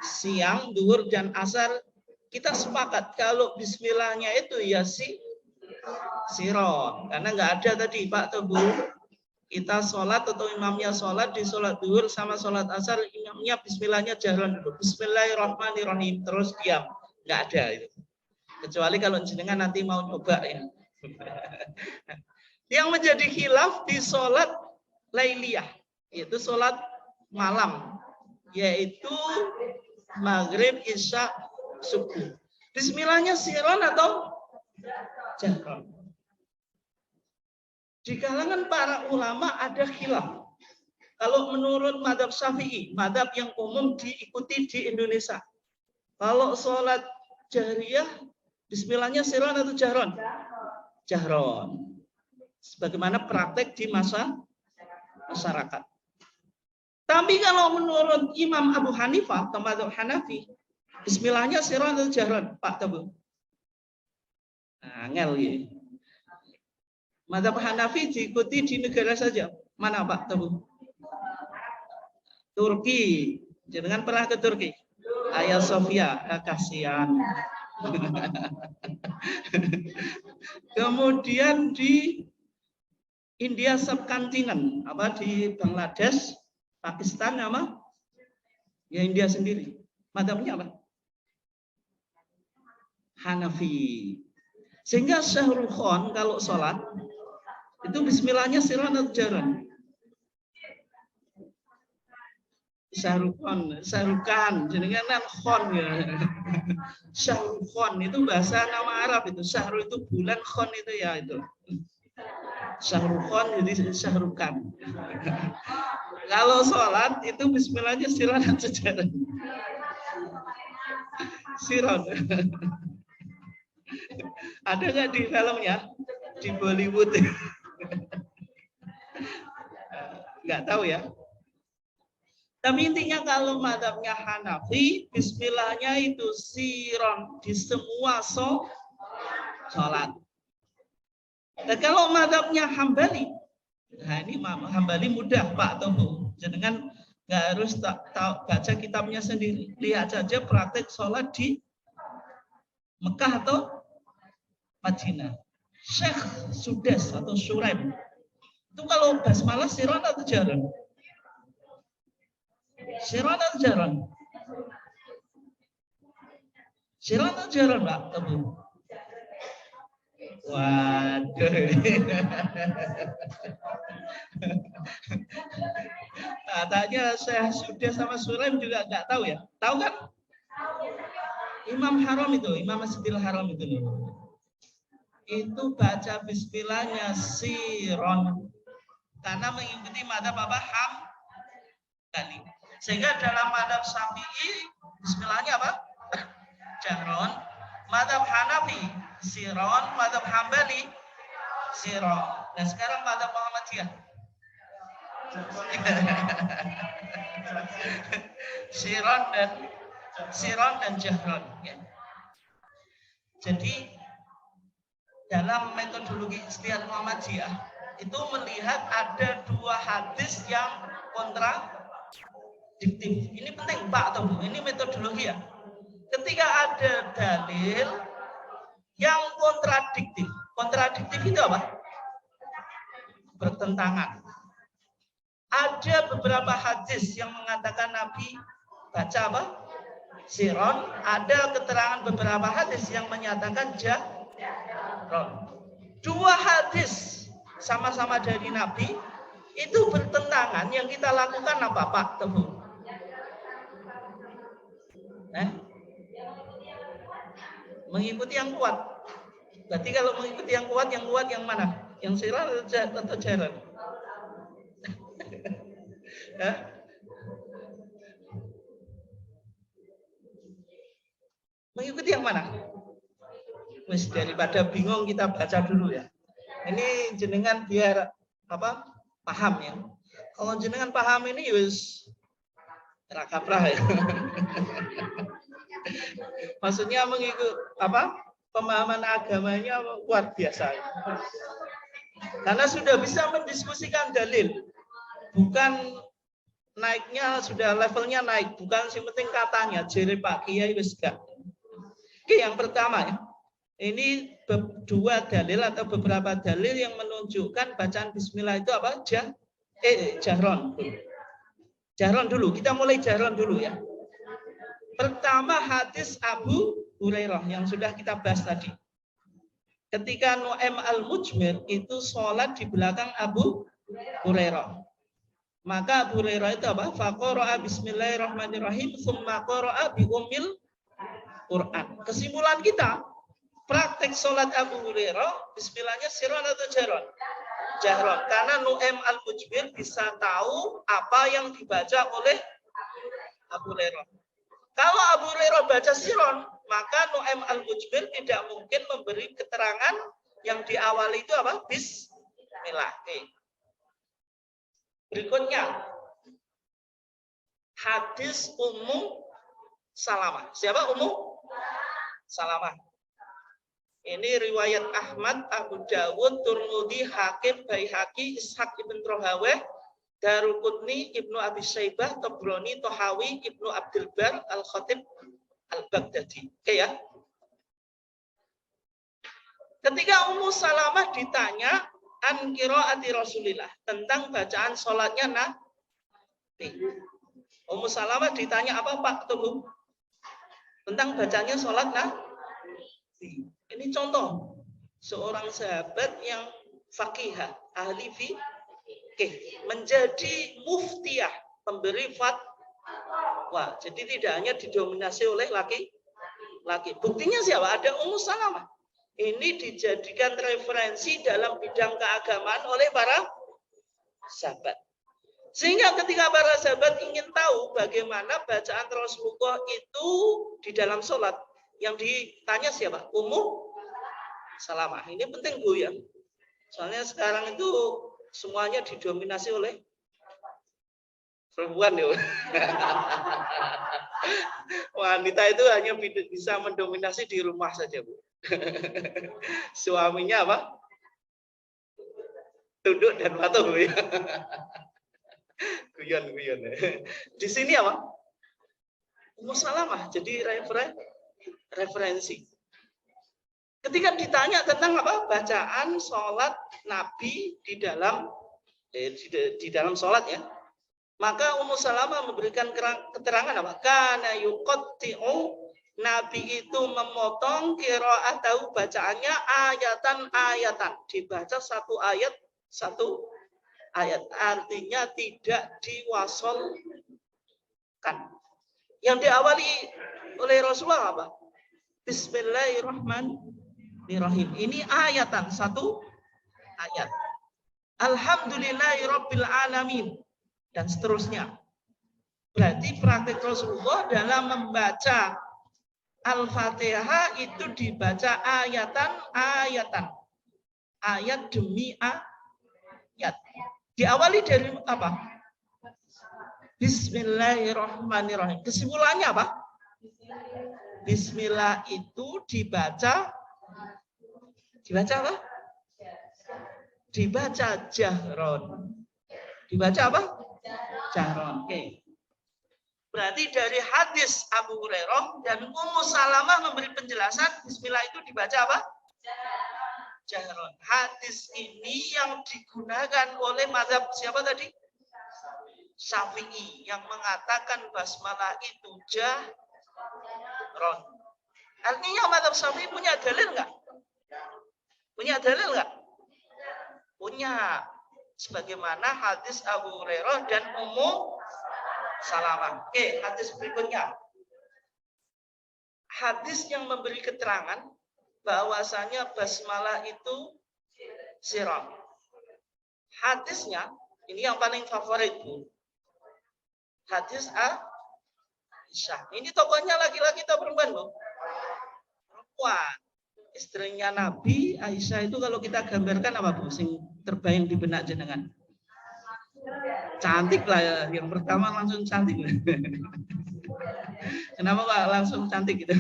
siang, duhur, dan asar, kita sepakat kalau bismillahnya itu ya siron. Karena nggak ada tadi Pak Teguh, kita sholat atau imamnya sholat di sholat duhur sama sholat asar, imamnya bismillahnya jahron dulu. Bismillahirrahmanirrahim, terus diam. Nggak ada itu. Kecuali kalau jenengan nanti mau coba ya. Yang menjadi khilaf di sholat lailiyah, yaitu sholat malam, yaitu maghrib, isya, subuh. Bismillahnya siron atau jahron? Di kalangan para ulama ada khilaf. Kalau menurut madhab Syafi'i, madhab yang umum diikuti di Indonesia, kalau sholat jahriyah, bismillahnya siron atau jahron? Jahron. Sebagaimana praktek di masyarakat. Tapi kalau menurut Imam Abu Hanifah atau madhab Hanafi, bismillahnya siron atau jahron, Pak Teguh? Angel ya. Madhab Hanafi diikuti di negara saja. Mana Pak Teguh? Turki. Jangan pernah ke Turki. Hagia Sophia, kasihan. Kemudian di India subkontinen, apa di Bangladesh, Pakistan apa? Ya India sendiri. Madhabnya apa? Hanafi. Sehingga Syahrul Khan kalau sholat itu bismillahnya siron atau jahron? Syahrukan, jenengan Khan ya. Syahrukan itu bahasa nama Arab itu. Syahrul itu bulan, Khan itu ya itu. Syahrukan jadi Syahrukan. Kalau sholat itu bismillahnya siron atau jahron? Siron. Ada nggak di filmnya? Di Bollywood? Nggak tahu ya. Tapi intinya kalau madhabnya Hanafi, bismillahnya itu siron di semua sholat. Dan kalau madhabnya Hambali, nah ini Hambali mudah Pak Teguh. Jangan nggak harus tahu baca kitabnya sendiri. Lihat saja praktek sholat di Mekah atau Madinah. Syekh Sudes atau Suraim. Itu kalau basmalah siron atau jahron? Siron atau jahron? Siron atau jahron, Pak Teguh? Waduh. Katanya saya sudah sama Suraim juga nggak tahu ya. Tahu kan? Imam Haram itu, Imam Masjidil Haram itu loh. Itu baca bismillahnya siron. Karena mengikuti madhab apa? Hambali. Sehingga dalam madhab Syafi'i bismillahnya apa? Jahron. Madhab Hanafi siron, madhab Hambali siron. Nah sekarang madhab Muhammadiyah siron dan jahron. Ya. Jadi dalam metodologi Ijtihad Muhammadiyah itu melihat ada dua hadis yang kontradiktif. Ini penting Pak atau Bu, ini metodologi ya. Ketika ada dalil yang kontradiktif. Kontradiktif itu apa? Bertentangan. Ada beberapa hadis yang mengatakan Nabi baca apa? Siron. Ada keterangan beberapa hadis yang menyatakan jahron. Dua hadis sama-sama dari Nabi itu bertentangan. Yang kita lakukan apa Pak Tebu? Mengikuti yang kuat. Berarti kalau mengikuti yang kuat yang mana? Yang siron atau jahron? Mengikuti yang mana? Wis, daripada bingung kita baca dulu ya. Ini jenengan biar apa? Paham ya. Kalau jenengan paham ini wis rakaprah ya. Maksudnya mengikut apa? Pemahaman agamanya luar biasa. Karena sudah bisa mendiskusikan dalil. Bukan naiknya sudah levelnya naik, bukan sih penting katanya jere Pak Kiai wis gak. Oke, yang pertama ya. Ini dua dalil atau beberapa dalil yang menunjukkan bacaan bismillah itu apa? Jahron. Jahron dulu. Kita mulai jahron dulu ya. Pertama hadis Abu Hurairah yang sudah kita bahas tadi. Ketika Nu'aim al-Mujmir itu sholat di belakang Abu Hurairah. Maka Abu Hurairah itu apa? Faqara'a bismillahirrahmanirrahim tsumma qara'a bi ummil Quran. Kesimpulan kita, praktek sholat Abu Hurairah, bismillahnya siron atau jahron? Jahron. Karena Nu'aim al-Mujmir bisa tahu apa yang dibaca oleh Abu Hurairah. Kalau Abu Hurairah baca siron, maka Nu'aim al-Mujmir tidak mungkin memberi keterangan yang diawali itu apa? Bismillah. Berikutnya, hadis Ummu Salamah. Siapa Ummu Salamah? Ini riwayat Ahmad, Abu Dawud, Turmudi, Hakim, Baihaqi, Ishaq ibn Rahaweh, Daruqutni, Ibnu Abi Syaibah, Tabrani, Tohawi, Ibnu Abdul Bar, Al-Khatib, Al-Baghdadi. Oke ya. Ketika Ummu Salamah ditanya an qiraati Rasulillah, tentang bacaan sholatnya Nabi. Ummu Salamah ditanya apa Pak Tuhu? Tentang bacanya sholat Nabi. Ini contoh seorang sahabat yang faqihah, ahli fikih, menjadi muftiyah, pemberi fatwa. Jadi tidak hanya didominasi oleh laki-laki. Buktinya siapa? Ada Ummu Salamah. Ini dijadikan referensi dalam bidang keagamaan oleh para sahabat. Sehingga ketika para sahabat ingin tahu bagaimana bacaan Rasulullah itu di dalam sholat, yang ditanya siapa? Ummu Salamah. Ini penting Bu ya. Soalnya sekarang itu semuanya didominasi oleh perempuan ya. Wanita itu hanya bisa mendominasi di rumah saja Bu. Suaminya apa? Tunduk dan patuh Bu ya. Guyon. Di sini apa? Ummu Salamah jadi referensi. Ketika ditanya tentang apa? Bacaan sholat Nabi di dalam sholat ya. Maka Ummu Salamah memberikan keterangan apa? Kana yuqatti'u, Nabi itu memotong qira'atahu, bacaannya ayatan. Dibaca satu ayat. Artinya tidak diwasolkan. Yang diawali oleh Rasulullah apa? Bismillahirrahmanirrahim. Ini ayatan, satu ayat. Alhamdulillahirabbil alamin dan seterusnya. Berarti praktek Rasulullah dalam membaca Al-Fatihah itu dibaca ayatan. Ayat demi ayat. Diawali dari apa? Bismillahirrahmanirrahim. Kesimpulannya apa? Bismillah itu dibaca apa? dibaca jahron. Dibaca apa? Jahron. Oke. Berarti dari hadis Abu Hurairah dan Ummu Salamah memberi penjelasan bismillah itu dibaca apa? Jahron. Hadis ini yang digunakan oleh mazhab siapa tadi? Syafi'i yang mengatakan basmalah itu jahron. Artinya mazhab Syafi'i punya dalil nggak? Punya dalil nggak? Punya. Sebagaimana hadis Abu Hurairah dan Ummu Salamah. Oke, hadis berikutnya. Hadis yang memberi keterangan bahwasanya basmalah itu sirah. Hadisnya, ini yang paling favorit, Bu. Hadis Aisyah. Ini tokohnya laki-laki atau perempuan, Bu? Perempuan. Istrinya Nabi, Aisyah itu kalau kita gambarkan apa, Bu? Sing terbayang di benak jenengan. Cantik lah ya. Yang pertama langsung cantik. Kenapa Pak langsung cantik gitu?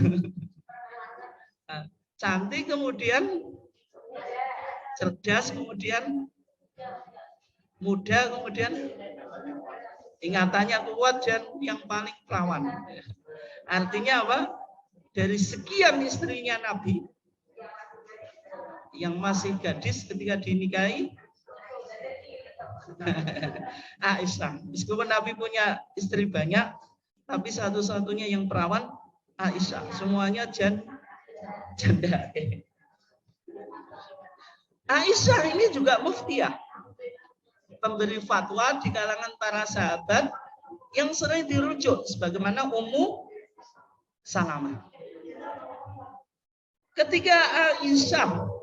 Nah, cantik, kemudian cerdas, kemudian muda, kemudian ingatannya kuat, dan yang paling perawan. Artinya apa? Dari sekian istrinya Nabi yang masih gadis ketika dinikahi Aisyah. Meskipun Nabi punya istri banyak, tapi satu-satunya yang perawan Aisyah. Semuanya janda. Aisyah ini juga muftiyah, pemberi fatwa di kalangan para sahabat yang sering dirujuk sebagaimana Ummu Salamah. Ketika Aisyah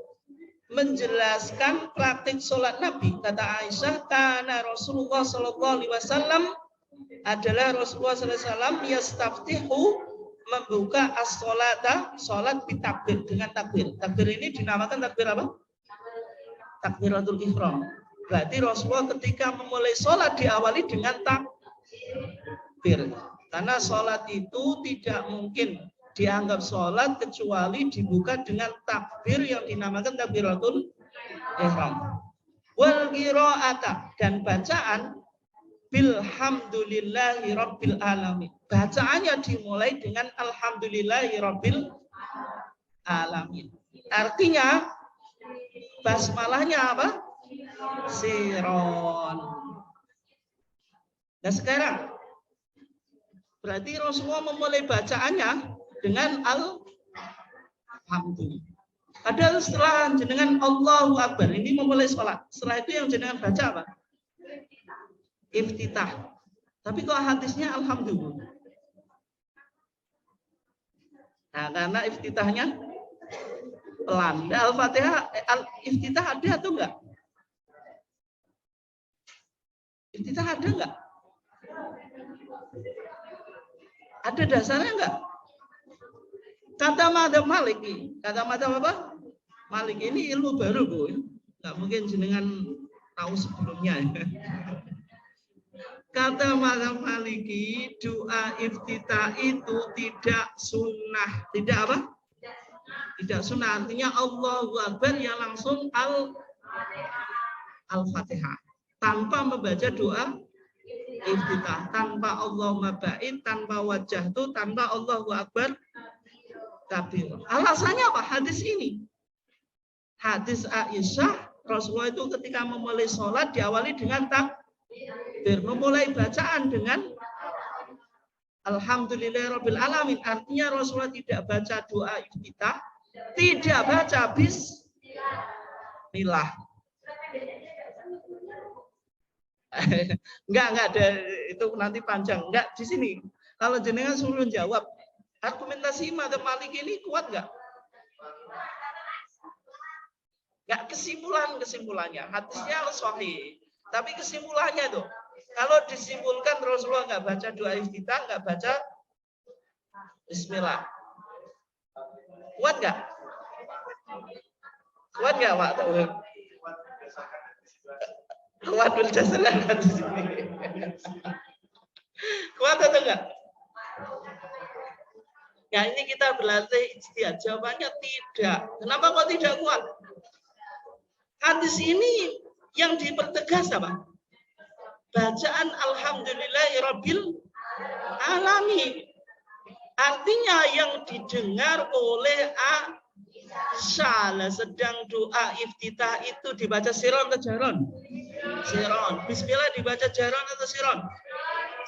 menjelaskan praktik sholat Nabi, kata Aisyah, karena Rasulullah Shallallahu Alaihi Wasallam adalah Rasulullah Sallallahu Alaihi Wasallam yastaftihu, membuka as-sholata, sholat bitakbir, dengan takbir. Takbir ini dinamakan takbir apa? Takbiratul ihram. Berarti Rasulullah ketika memulai sholat diawali dengan takbir. Karena sholat itu tidak mungkin dianggap sholat kecuali dibuka dengan takbir yang dinamakan takbiratul ihram. Wal qiraata, dan bacaan bilhamdulillahi rabbil alamin. Bacaannya dimulai dengan alhamdulillahi rabbil alamin. Artinya basmalahnya apa? Siron. Nah sekarang berarti Rasulullah memulai bacaannya dengan alhamdulillah. Padahal setelah jenengan Allahu Akbar ini memulai sholat, setelah itu yang jenengan baca apa? Iftitah. Tapi kok hadisnya alhamdulillah. Nah, karena iftitahnya pelan. Al-Fatihah, iftitah ada atau enggak? Iftitah ada enggak? Ada dasarnya enggak? Kata madhab Malik, kata madhab apa? Malik ini ilmu baru, Bu. Enggak mungkin jenengan tahu sebelumnya. Kata madhab Maliki, doa iftitah itu tidak sunnah. Tidak apa? Tidak sunnah. Artinya Allahu Akbar yang langsung Al-Fatihah. Tanpa membaca doa iftitah. Tanpa Allahumma ba'id, tanpa wajah itu, tanpa Allahu Akbar kabir. Alasannya apa? Hadis ini. Hadis Aisyah, Rasulullah itu ketika memulai sholat diawali dengan takbir. Memulai bacaan dengan alhamdulillahirabbil alamin. Artinya Rasulullah tidak baca doa iftitah, tidak baca bismillah. Enggak ada, itu nanti panjang. Enggak di sini. Kalau jenengan suruh jawab, argumentasi madhab Malik ini kuat enggak? Enggak kesimpulannya. Hadisnya sahih. Tapi kesimpulannya tuh, kalau disimpulkan Rasulullah enggak baca doa iftitah, enggak baca bismillah. Kuat enggak? Kuat enggak, Pak? Kuat berjalan di sini. Kuat atau enggak? Ya ini kita berlatih ijtihad. Jawabannya tidak. Kenapa kok tidak kuat? Hadis ini yang dipertegas apa? Bacaan alhamdulillahirabbil alamin. Artinya yang didengar oleh Aisyah sedang doa iftitah itu dibaca siron atau jaron? Siron. Bismillah dibaca jaron atau siron?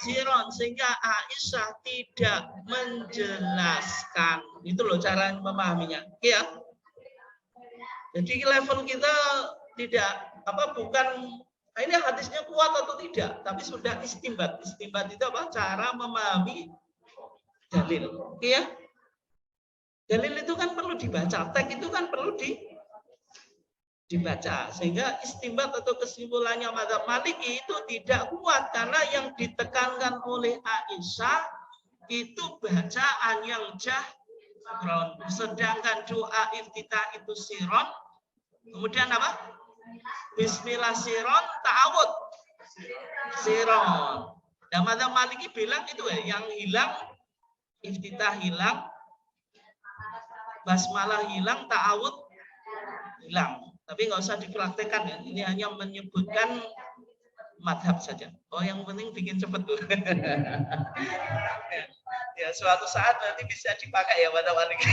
Siron. Sehingga Aisyah tidak menjelaskan. Itu loh cara memahaminya. Ya. Jadi level kita tidak bukan ini hadisnya kuat atau tidak, tapi sudah istimbat. Istimbat itu apa? Cara memahami dalil. Ya. Dalil itu kan perlu dibaca, teks itu kan perlu dibaca. Sehingga istimbat atau kesimpulannya mazhab Maliki itu tidak kuat karena yang ditekankan oleh Aisyah itu bacaan yang jahron. Sedangkan doa iftitah itu siron. Kemudian apa? Bismillah siron, ta'awud siron. Dan mazhab Maliki bilang itu yang hilang iftitah hilang, basmalah hilang, ta'awud hilang. Tapi nggak usah dipraktekkan ya. Ini hanya menyebutkan madhab saja. Oh, yang penting bikin cepet tuh. Ya, suatu saat nanti bisa dipakai ya madhab Maliki.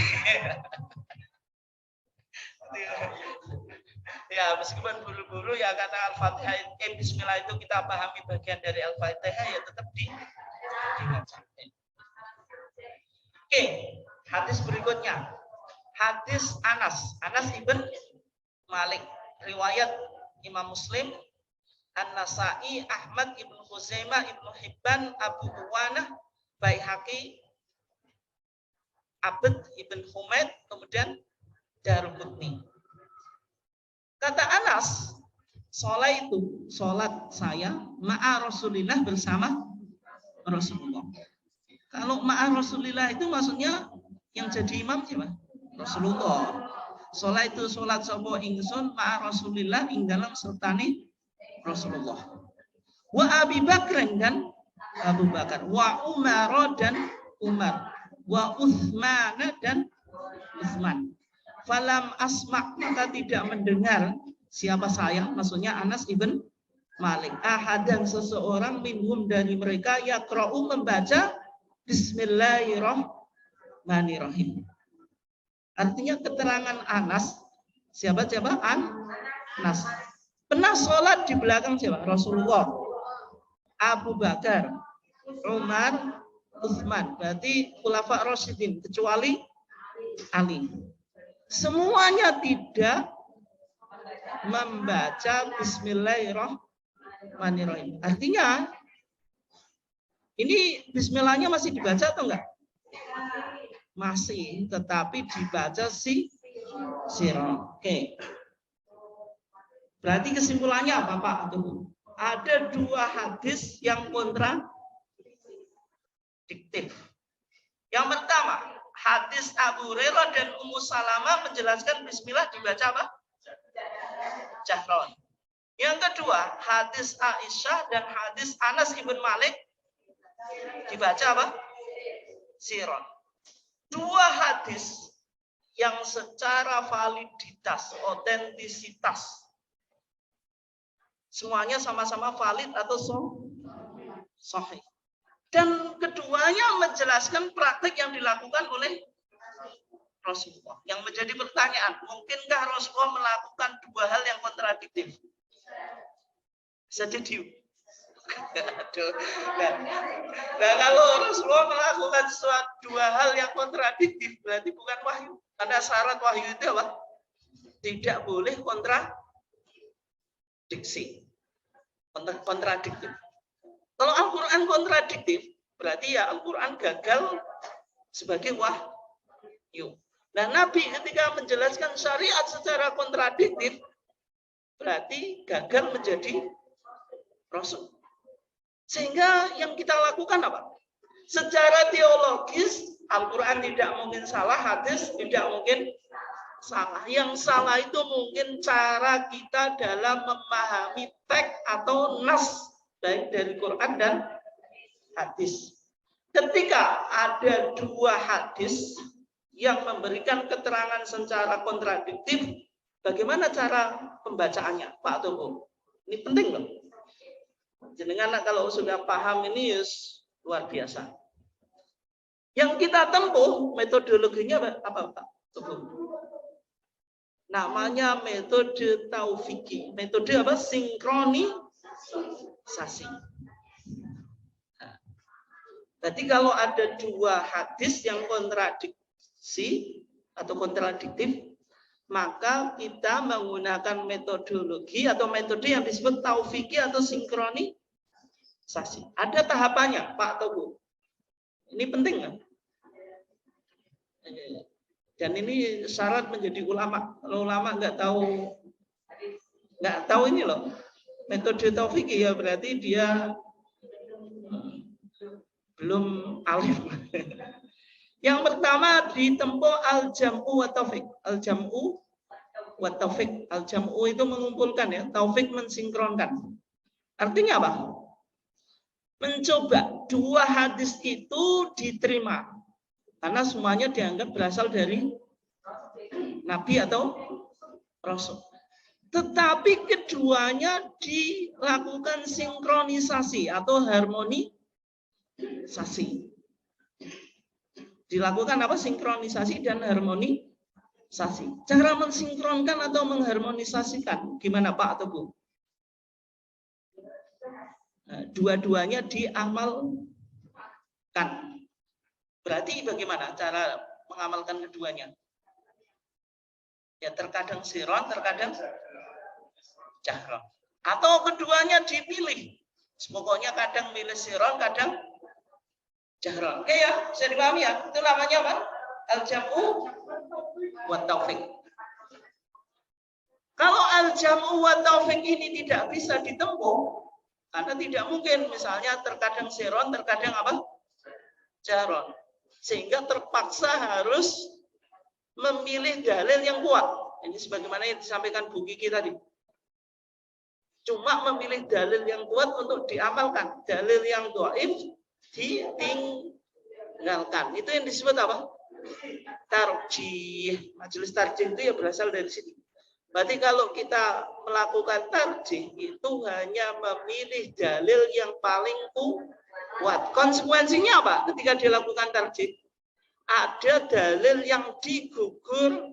Ya, meskipun buru-buru ya karena Al-Fatihah Bismillah itu kita pahami bagian dari Al-Fatihah ya tetap dibaca. Oke, hadis berikutnya. Hadis Anas ibn Malik, riwayat Imam Muslim, An-Nasa'i, Ahmad, Ibnu Khuzaimah, Ibnu Hibban, Abu Uwanah, Baihaqi, Abd Ibn Humaid, kemudian Daruqutni. Kata Anas, sholat saya ma'a Rasulillah bersama Rasulullah. Kalau ma'a Rasulillah itu maksudnya yang jadi imam siapa? Rasulullah. Sholat itu sholat sapa ingsun ma'a Rasulillah ing dalam sertane Rasulullah. Wa Abi Bakr dan Abu Bakar, wa Umar dan Umar, wa Utsman dan Utsman. Falam asma' maka tidak mendengar siapa saya, maksudnya Anas ibn Malik. Ahadan seseorang minhum dari mereka yaqra'u membaca Bismillahirrahmanirrahim. Artinya keterangan Anas, siapa? Anas. Pernah sholat di belakang siapa? Rasulullah, Abu Bakar, Umar, Utsman. Berarti khulafa Rasyidin kecuali Ali. Semuanya tidak membaca Bismillahirrahmanirrahim. Artinya ini Bismillahnya masih dibaca atau enggak? Masih, tetapi dibaca sirah. Oke. Berarti kesimpulannya apa, Pak? Ada dua hadis yang kontradiktif. Yang pertama, hadis Abu Hurairah dan Ummu Salamah menjelaskan Bismillah dibaca apa? Jahron. Yang kedua, hadis Aisyah dan hadis Anas ibn Malik dibaca apa? Siron. Dua hadis yang secara validitas, otentisitas, semuanya sama-sama valid atau sahih. Dan keduanya menjelaskan praktik yang dilakukan oleh Rasulullah. Yang menjadi pertanyaan, mungkinkah Rasulullah melakukan dua hal yang kontradiktif? Jadi nah, kalau Rasulullah melakukan dua hal yang kontradiktif, berarti bukan wahyu. Karena syarat wahyu itu apa? Tidak boleh kontradiktif. Kalau Al-Quran kontradiktif, berarti ya Al-Quran gagal sebagai wahyu. Nah, Nabi ketika menjelaskan syariat secara kontradiktif, berarti gagal menjadi Rasul. Sehingga yang kita lakukan apa? Secara teologis, Al-Quran tidak mungkin salah, hadis tidak mungkin salah. Yang salah itu mungkin cara kita dalam memahami teks atau nas, baik dari Quran dan hadis. Ketika ada dua hadis yang memberikan keterangan secara kontradiktif, Bagaimana cara pembacaannya, Pak Toko? Ini penting loh. Jenengan kalau sudah paham ini yes, luar biasa. Yang kita tempuh metodologinya apa, Pak Toko? Namanya metode taufiki. Metode apa? Sinkronisasi. Nah, jadi kalau ada dua hadis yang kontradiksi atau kontradiktif, maka kita menggunakan metodologi atau metode yang disebut taufiki atau sinkronisasi. Ada tahapannya, Pak Togu. Ini penting kan? Dan ini syarat menjadi ulama. Kalau ulama nggak tahu ini loh, metode taufiki ya berarti dia belum alim. Yang pertama ditempuh al-jam'u wa taufik. Al-jam'u wa taufik. Al-jam'u itu mengumpulkan ya, taufik mensinkronkan. Artinya apa? Mencoba dua hadis itu diterima. Karena semuanya dianggap berasal dari Nabi atau Rasul. Tetapi keduanya dilakukan sinkronisasi atau harmonisasi. Dilakukan apa? Sinkronisasi dan harmonisasi. Cara mensinkronkan atau mengharmonisasikan gimana Pak atau Bu? Nah, dua-duanya diamalkan. Berarti bagaimana cara mengamalkan keduanya? Ya terkadang siron, terkadang jahron. Atau keduanya dipilih. Pokoknya kadang milih siron, kadang jahron. Oke ya, bisa dipahami ya. Itu namanya apa? Al-jam'u wa taufik. Kalau al-jam'u wa taufik ini tidak bisa ditempuh, karena tidak mungkin misalnya terkadang siron, terkadang apa? Jahron. Sehingga terpaksa harus memilih dalil yang kuat. Ini sebagaimana yang disampaikan Bu Kiki tadi. Cuma memilih dalil yang kuat untuk diamalkan. Dalil yang dhaif ditinggalkan. Itu yang disebut apa? Tarjih. Majelis tarjih itu ya berasal dari sini. Berarti kalau kita melakukan tarjih itu hanya memilih dalil yang paling kuat. Konsekuensinya apa? Ketika dilakukan tarjih, ada dalil yang digugurkan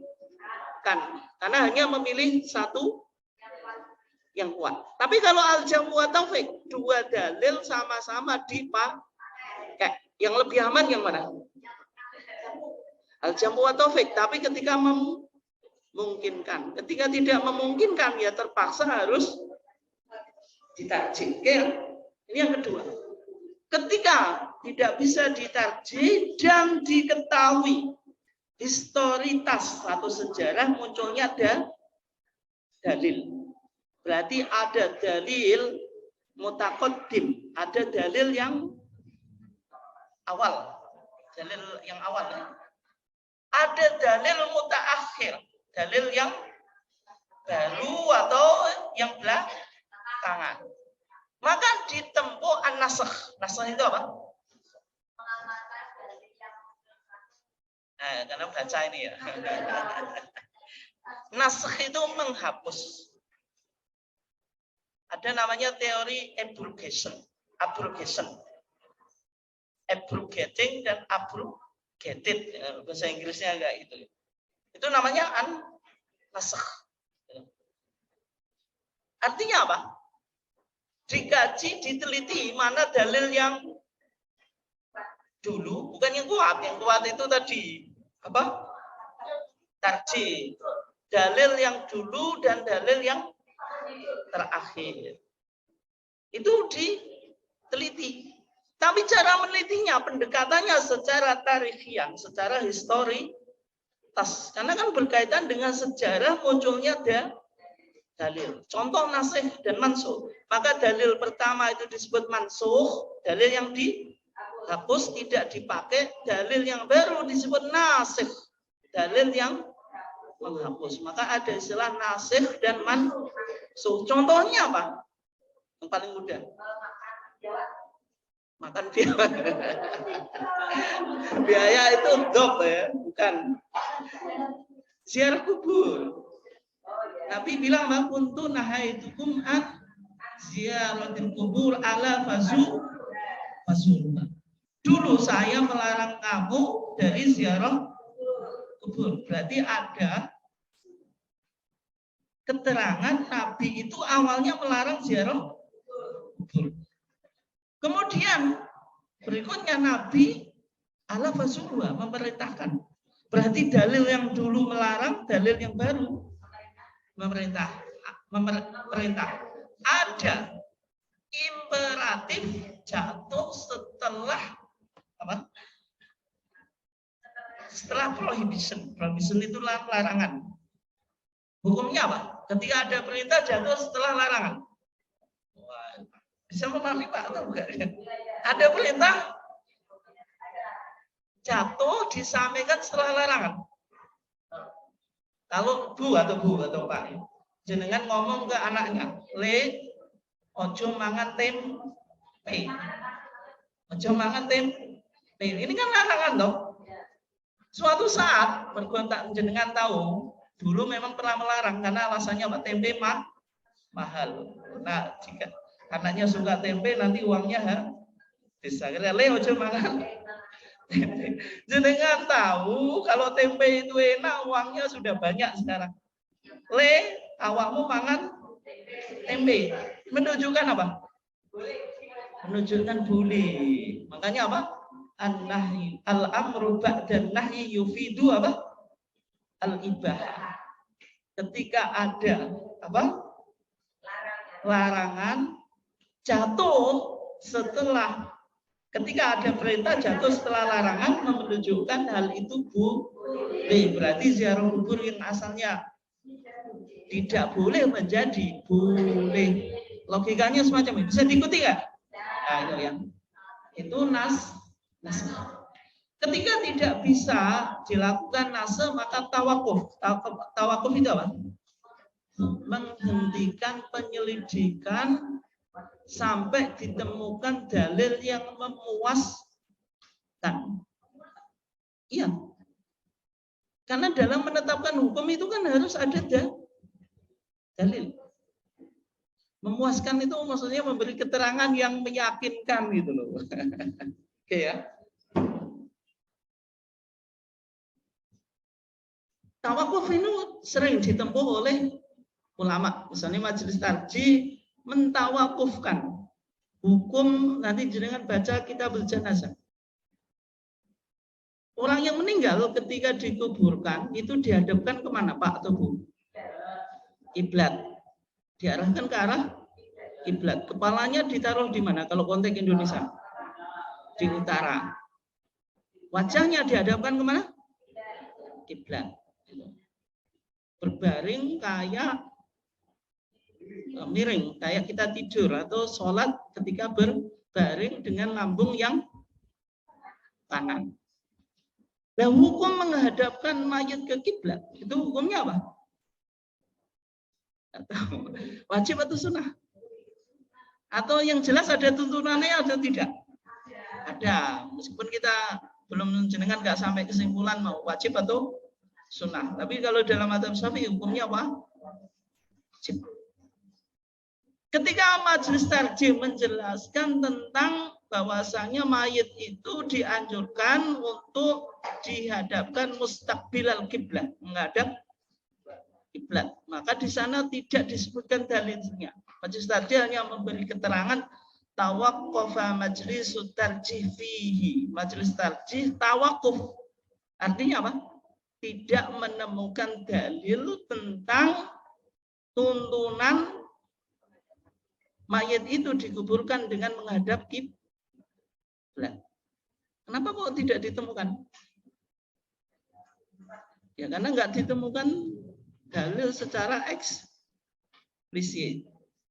karena hanya memilih satu yang kuat. Tapi kalau al-jam'u wa taufik, dua dalil sama-sama dipakai. Yang lebih aman yang mana? Al-jam'u wa taufik. Tapi ketika memungkinkan, ketika tidak memungkinkan ya terpaksa harus ditarjih. Oke? Ini yang kedua. Ketika tidak bisa ditarjih dan diketahui historitas atau sejarah munculnya ada dalil. Berarti ada dalil mutaqaddim, ada dalil yang awal. Dalil yang awal. Ada dalil mutaakhir, dalil yang baru atau yang belakangan. Maka ditempuh an-nasakh. Nasakh itu apa? Nah, karena baca ini ya. Nasakh itu menghapus. Ada namanya teori abrogation. Abrogating dan abrogated. Bahasa Inggrisnya agak itu. Itu namanya an-nasakh. Artinya apa? Dikaji, diteliti mana dalil yang dulu, bukan yang kuat. Yang kuat itu tadi apa? Tarjih. Dalil yang dulu dan dalil yang terakhir. Itu diteliti. Tapi cara menelitinya, pendekatannya secara tarikhiyah, secara historitas. Karena kan berkaitan dengan sejarah munculnya dalil. Contoh nasikh dan mansukh. Maka dalil pertama itu disebut mansukh, dalil yang dihapus tidak dipakai, dalil yang baru disebut nasikh, dalil yang menghapus. Maka ada istilah nasikh dan mansukh. Contohnya apa? Yang paling mudah. Makan biaya. Biaya itu dop ya, bukan ziarah kubur. Nabi bilang, "Ma kuntu nahaitukum an ziyaratil kubur ala fazurna." Dulu saya melarang kamu dari ziarah kubur. Berarti ada keterangan Nabi itu awalnya melarang ziarah kubur. Kemudian berikutnya Nabi ala fazurna memerintahkan. Berarti dalil yang dulu melarang, dalil yang baru memerintah. Ada imperatif jatuh setelah apa? Setelah prohibition. Prohibition itu larangan. Hukumnya apa? Ketika ada perintah jatuh setelah larangan. Wah, bisa memahami Pak atau enggak? Ada perintah jatuh disampaikan setelah larangan. Kalau bu atau Pak, jenengan ngomong ke anaknya, "Le, ojo mangan tempe. Ojo mangan tempe." Ini kan larangan toh. Suatu saat, bergontak jenengan tahu, dulu memang pernah melarang karena alasannya Pak, tempe mahal. Nah, jika anaknya suka tempe, nanti uangnya bisa. Le, ojo mangan tempe. Jenengan tahu kalau tempe itu enak, uangnya sudah banyak sekarang. Le, awakmu mangan tempe. Menunjukkan apa? Menunjukkan boleh. Makanya apa? An-nahyi al-amru ba'dan nahyi yufidu apa? Al-ibahah. Ketika ada apa? Larangan jatuh setelah, ketika ada perintah jatuh setelah larangan menunjukkan hal itu boleh. Berarti ziarah kubur yang asalnya tidak boleh menjadi boleh. Logikanya semacam ini. Bisa diikuti nggak? Nah, itu ya. Itu nas. Ketika tidak bisa dilakukan nase, maka tawakuf. Tawakuf itu apa? Menghentikan penyelidikan sampai ditemukan dalil yang memuaskan. Iya. Karena dalam menetapkan hukum itu kan harus ada dalil. Memuaskan itu maksudnya memberi keterangan yang meyakinkan gitu loh. Oke ya. Tawakuf ini sering ditempuh oleh ulama. Misalnya majelis tarjih mentawakufkan hukum, nanti jenengan baca kitab jenazah. Orang yang meninggal ketika dikuburkan itu dihadapkan kemana Pak atau Bu? Kiblat. Diarahkan ke arah kiblat. Kepalanya ditaruh di mana kalau konteks Indonesia? Di utara. Wajahnya dihadapkan kemana? Kiblat. Berbaring kayak miring, kayak kita tidur atau sholat ketika berbaring dengan lambung yang kanan. Nah, hukum menghadapkan mayat ke kiblat itu hukumnya apa? Wajib atau sunnah? Atau yang jelas ada tuntunannya atau tidak? Ada. Meskipun kita belum jenengan nggak sampai kesimpulan mau wajib atau sunnah. Tapi kalau dalam mazhab Syafi'i hukumnya apa? Wajib. Ketika majelis tarjih menjelaskan tentang bahwasanya mayit itu dianjurkan untuk dihadapkan mustaqbilal kiblat, menghadap kiblat, maka di sana tidak disebutkan dalilnya. Majelis tarjih hanya memberi keterangan tawaqqafa majlisut tarjih fihi. Majelis tarjih tawakuf. Artinya apa? Tidak menemukan dalil tentang tuntunan mayat itu dikuburkan dengan menghadap kiblat. Kenapa kok tidak ditemukan? Ya karena nggak ditemukan dalil secara eksplisit.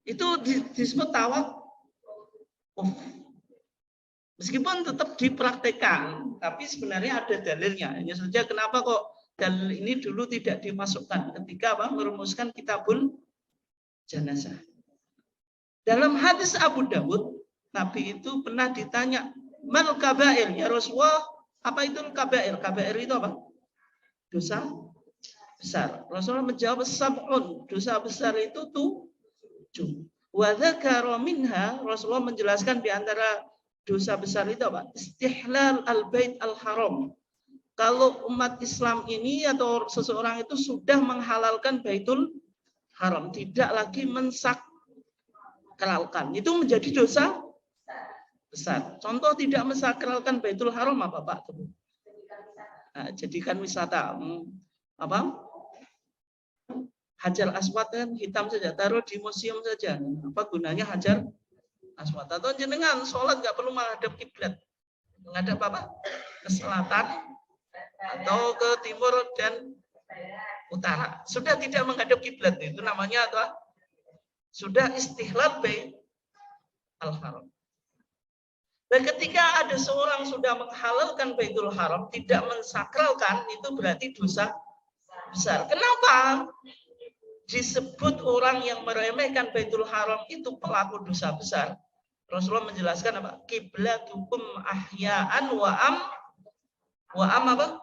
Itu disebut tawakuf. Meskipun tetap dipraktekkan, tapi sebenarnya ada dalilnya. Hanya saja kenapa kok dalil ini dulu tidak dimasukkan ketika merumuskan kitabul jenazah. Dalam hadis Abu Dawud, Nabi itu pernah ditanya, "Mal kabair ya Rasulullah?" Apa itu kabair? Kabair itu apa? Dosa besar. Rasulullah menjawab sab'un, dosa besar itu 7. Wa dzakara minha, Rasulullah menjelaskan di antara dosa besar itu apa? Istihlal al-bait al-haram. Kalau umat Islam ini atau seseorang itu sudah menghalalkan Baitul Haram, tidak lagi mensakralkan, itu menjadi dosa besar. Contoh tidak mensakralkan Baitul Haram apa Pak? Nah, jadikan wisata. Apa? Hajar Aswad kan hitam saja, taruh di museum saja. Apa gunanya Hajar Aswad? Atau jenengan sholat nggak perlu menghadap kiblat, menghadap apa? Ke selatan atau ke timur dan utara. Sudah tidak menghadap kiblat, itu namanya apa? Sudah istihlal bait al-haram. Dan ketika ada seorang sudah menghalalkan Baitul Haram, tidak mensakralkan, itu berarti dosa besar. Kenapa disebut orang yang meremehkan Baitul Haram itu pelaku dosa besar? Rasulullah menjelaskan apa? Kiblatukum ahya'an wa apa?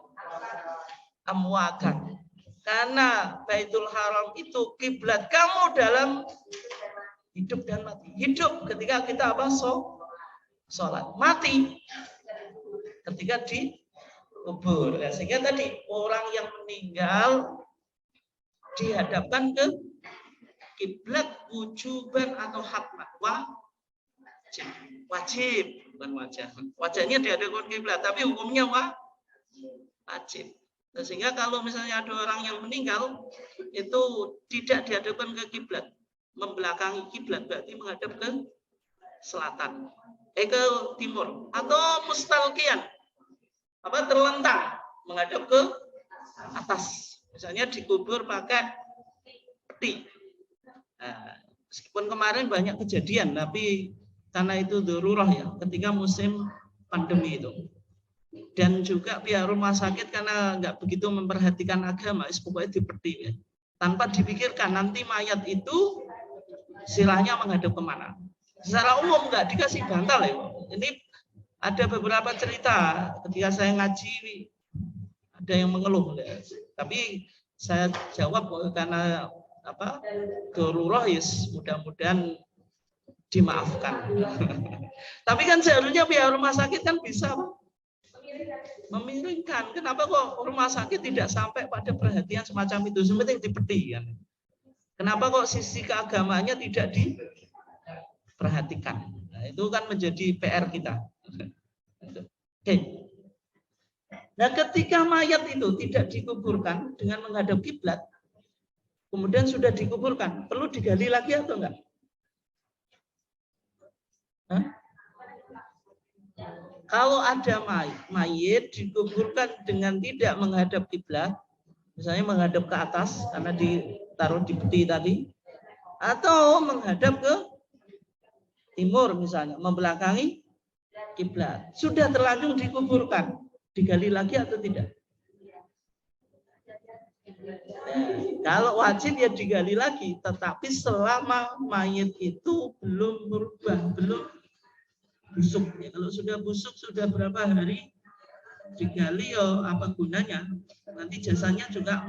Amwatan. Karena Baitul Haram itu kiblat kamu dalam hidup dan mati. Hidup ketika kita apa? Sholat. Mati ketika dikubur. Ya, sehingga tadi orang yang meninggal dihadapkan ke kiblat wujuban atau hatman. Wajib, bukan wajah. Wajahnya dihadapkan kiblat, tapi hukumnya wajib. Sehingga kalau misalnya ada orang yang meninggal itu tidak dihadapkan ke kiblat, membelakangi kiblat berarti menghadap ke selatan, ke timur, atau mustalqian, apa terlentang menghadap ke atas. Misalnya dikubur pakai peti. Nah, meskipun kemarin banyak kejadian, tapi karena itu darurah ya, ketika musim pandemi itu. Dan juga pihak rumah sakit karena nggak begitu memperhatikan agama, pokoknya dipeti ya. Tanpa dipikirkan nanti mayat itu sirahnya menghadap kemana. Secara umum nggak dikasih bantal ya. Ini ada beberapa cerita ketika saya ngaji, ada yang mengeluh. Ya. Tapi saya jawab karena apa? Darurah yes, mudah-mudahan dimaafkan. Tapi kan seharusnya pihak rumah sakit kan bisa apa? Memiringkan. Kenapa kok rumah sakit tidak sampai pada perhatian semacam itu? Seperti dipeti kan. Kenapa kok sisi keagamaannya tidak diperhatikan? Nah, itu kan menjadi PR kita. Oke. Nah, ketika mayat itu tidak dikuburkan dengan menghadap kiblat, kemudian sudah dikuburkan, perlu digali lagi atau enggak? Hah? Kalau ada mayit dikuburkan dengan tidak menghadap kiblat, misalnya menghadap ke atas karena ditaruh di peti tadi, atau menghadap ke timur misalnya, membelakangi kiblat, sudah terlanjur dikuburkan, digali lagi atau tidak? Kalau wajib ya digali lagi, tetapi selama mayit itu belum berubah, belum busuk. Ya, kalau sudah busuk, sudah berapa hari digali, ya apa gunanya? Nanti jasanya juga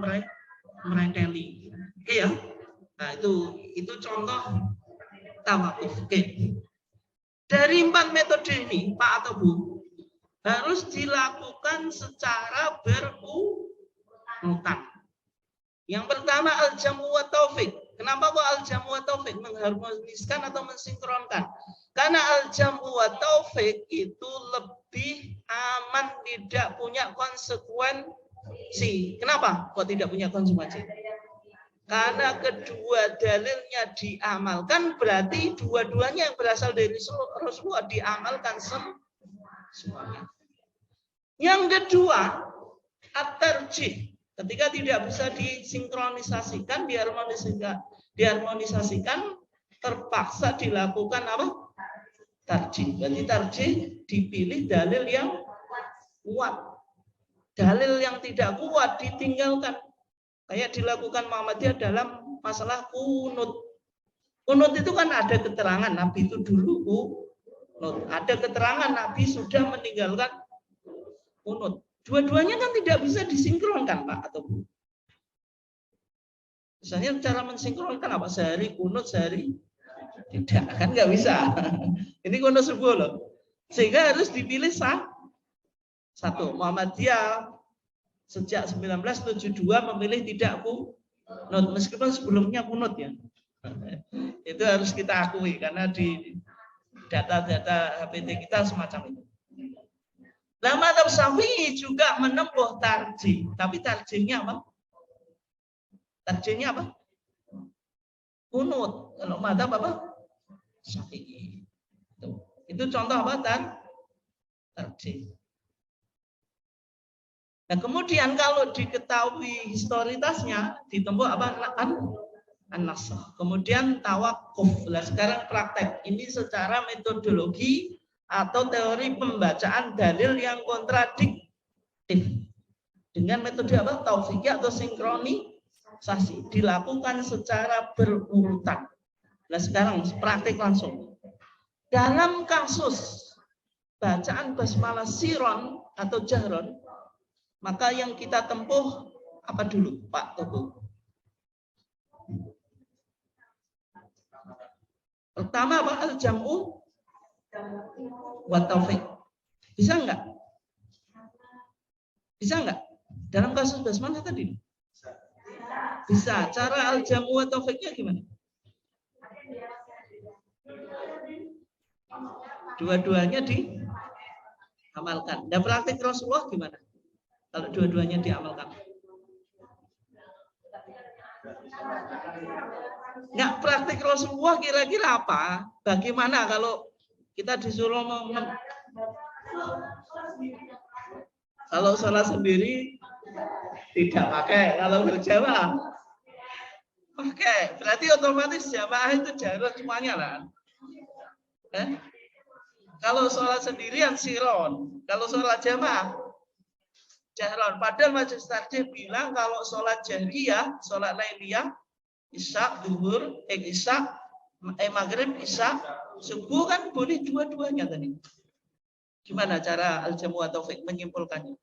merenteli. Oke ya. Nah, itu contoh tawakuf. Oke. Dari 4 metode ini, Pak atau Bu, harus dilakukan secara berurutan. Yang pertama al-jamu wa taufik. Kenapa kok al-jamu wa taufik? Mengharmoniskan atau mensinkronkan? Karena al-jamu wa taufik itu lebih aman, tidak punya konsekuensi. Kenapa kok tidak punya konsekuensi? Karena kedua dalilnya diamalkan, berarti dua-duanya yang berasal dari Rasulullah diamalkan semuanya. Yang kedua, at-tarjih. Ketika tidak bisa disinkronisasikan, diharmonisasikan, terpaksa dilakukan apa? Tarjih. Berarti tarjih dipilih dalil yang kuat. Dalil yang tidak kuat ditinggalkan. Kayak dilakukan Muhammadiyah dalam masalah kunut. Kunut itu kan ada keterangan Nabi itu dulu kunut. Ada keterangan Nabi sudah meninggalkan kunut. Dua-duanya kan tidak bisa disinkronkan, Pak atau Bu. Misalnya cara mensinkronkan apa? Sehari kunut, sehari tidak, kan nggak bisa. Ini kunut subuh loh. Sehingga harus dipilih satu. Muhammadiyah sejak 1972 memilih tidak kunut, meskipun sebelumnya kunut ya. Itu harus kita akui karena di data-data HPT kita semacam itu. Nah, mazhab Syafi'i juga menempuh tarjih, tapi tarjihnya apa? Tarjihnya apa? Kunut. Kalau mazhab apa? Syafi'i. Itu contoh apa? Tarjih. Nah, kemudian kalau diketahui historitasnya, ditempuh apa? An-nasakh. Kemudian tawakuf. Nah, sekarang praktek. Ini secara metodologi atau teori pembacaan dalil yang kontradiktif. Dengan metode apa? Taufiki atau sinkronisasi. Dilakukan secara berurutan. Nah, sekarang praktek langsung. Dalam kasus bacaan basmalah siron atau jahron, maka yang kita tempuh apa dulu, Pak Teguh? Pertama apa? Al-jam'u wa taufik. Bisa enggak? Bisa enggak? Dalam kasus basmalah tadi? Bisa. Cara al-jam'u wa taufiknya gimana? Dua-duanya diamalkan. Dan praktik Rasulullah gimana? Kalau dua-duanya diamalkan. Nggak, praktik Rasulullah kira-kira apa? Bagaimana kalau kita disuruh kalau sholat sendiri tidak pakai, kalau berjamaah pakai. Berarti otomatis jamaah itu jarak semuanya lah. Kalau sholat sendirian siron, kalau sholat jamaah jahron. Padahal majelis tarjih bilang kalau sholat jahriyah, sholat lailiyah, isya, zuhur, isya, maghrib, isya, subuh kan boleh dua-duanya tadi. Gimana cara al-jamu wa taufik menyimpulkannya?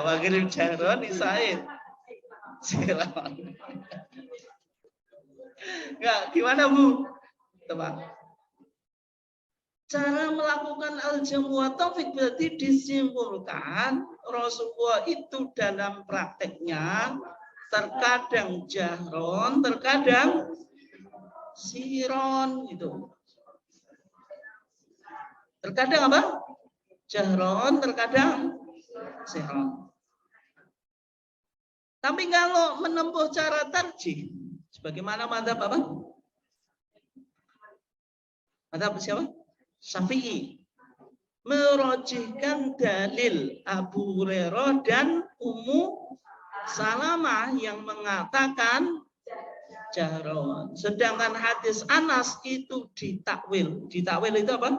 Maghrib jahron, isyain siron. Enggak, gimana Bu? Teman. Cara melakukan al-jamu wa taufik berarti disimpulkan Rasulullah itu dalam prakteknya terkadang jahron, terkadang siron gitu. Terkadang apa? Jahron, terkadang siron. Tapi kalau menempuh cara tarjih, sebagaimana mazhab apa? Mazhab siapa? Syafi'i. Merojihkan dalil Abu Hurairah dan Ummu Salamah yang mengatakan jahron. Sedangkan hadis Anas itu ditakwil. Ditakwil itu apa?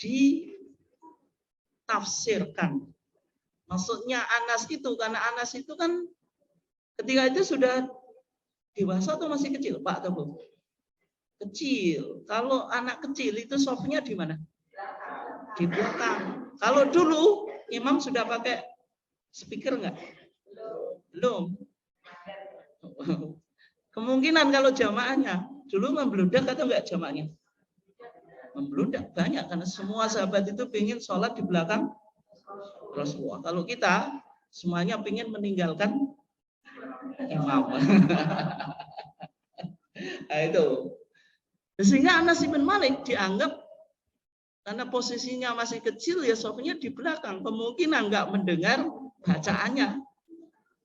Ditafsirkan. Maksudnya Anas itu, karena Anas itu kan ketika itu sudah dewasa atau masih kecil, Pak Teguh? Kecil. Kalau anak kecil itu softnya di mana? Di belakang. Kalau dulu imam sudah pakai speaker enggak? Belum. Kemungkinan kalau jamaahnya dulu membludak atau enggak jamaahnya? Membludak banyak karena semua sahabat itu ingin sholat di belakang Rasulullah. Kalau kita semuanya ingin meninggalkan imam. Nah, itu. Sehingga Anas bin Malik dianggap karena posisinya masih kecil ya sofnya di belakang, kemungkinan nggak mendengar bacaannya.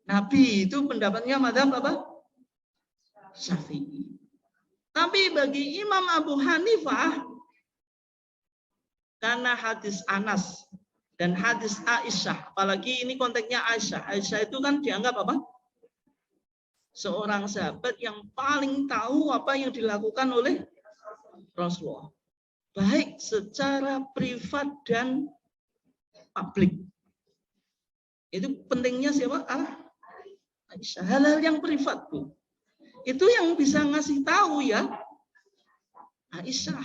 Nabi itu pendapatnya mazhab apa? Syafi'i. Tapi bagi Imam Abu Hanifah, karena hadis Anas dan hadis Aisyah, apalagi ini konteksnya Aisyah. Aisyah itu kan dianggap apa? Seorang sahabat yang paling tahu apa yang dilakukan oleh Rasulullah. Baik secara privat dan publik. Itu pentingnya siapa? Aisyah. Hal-hal yang privat, Bu. Itu yang bisa ngasih tahu ya Aisyah.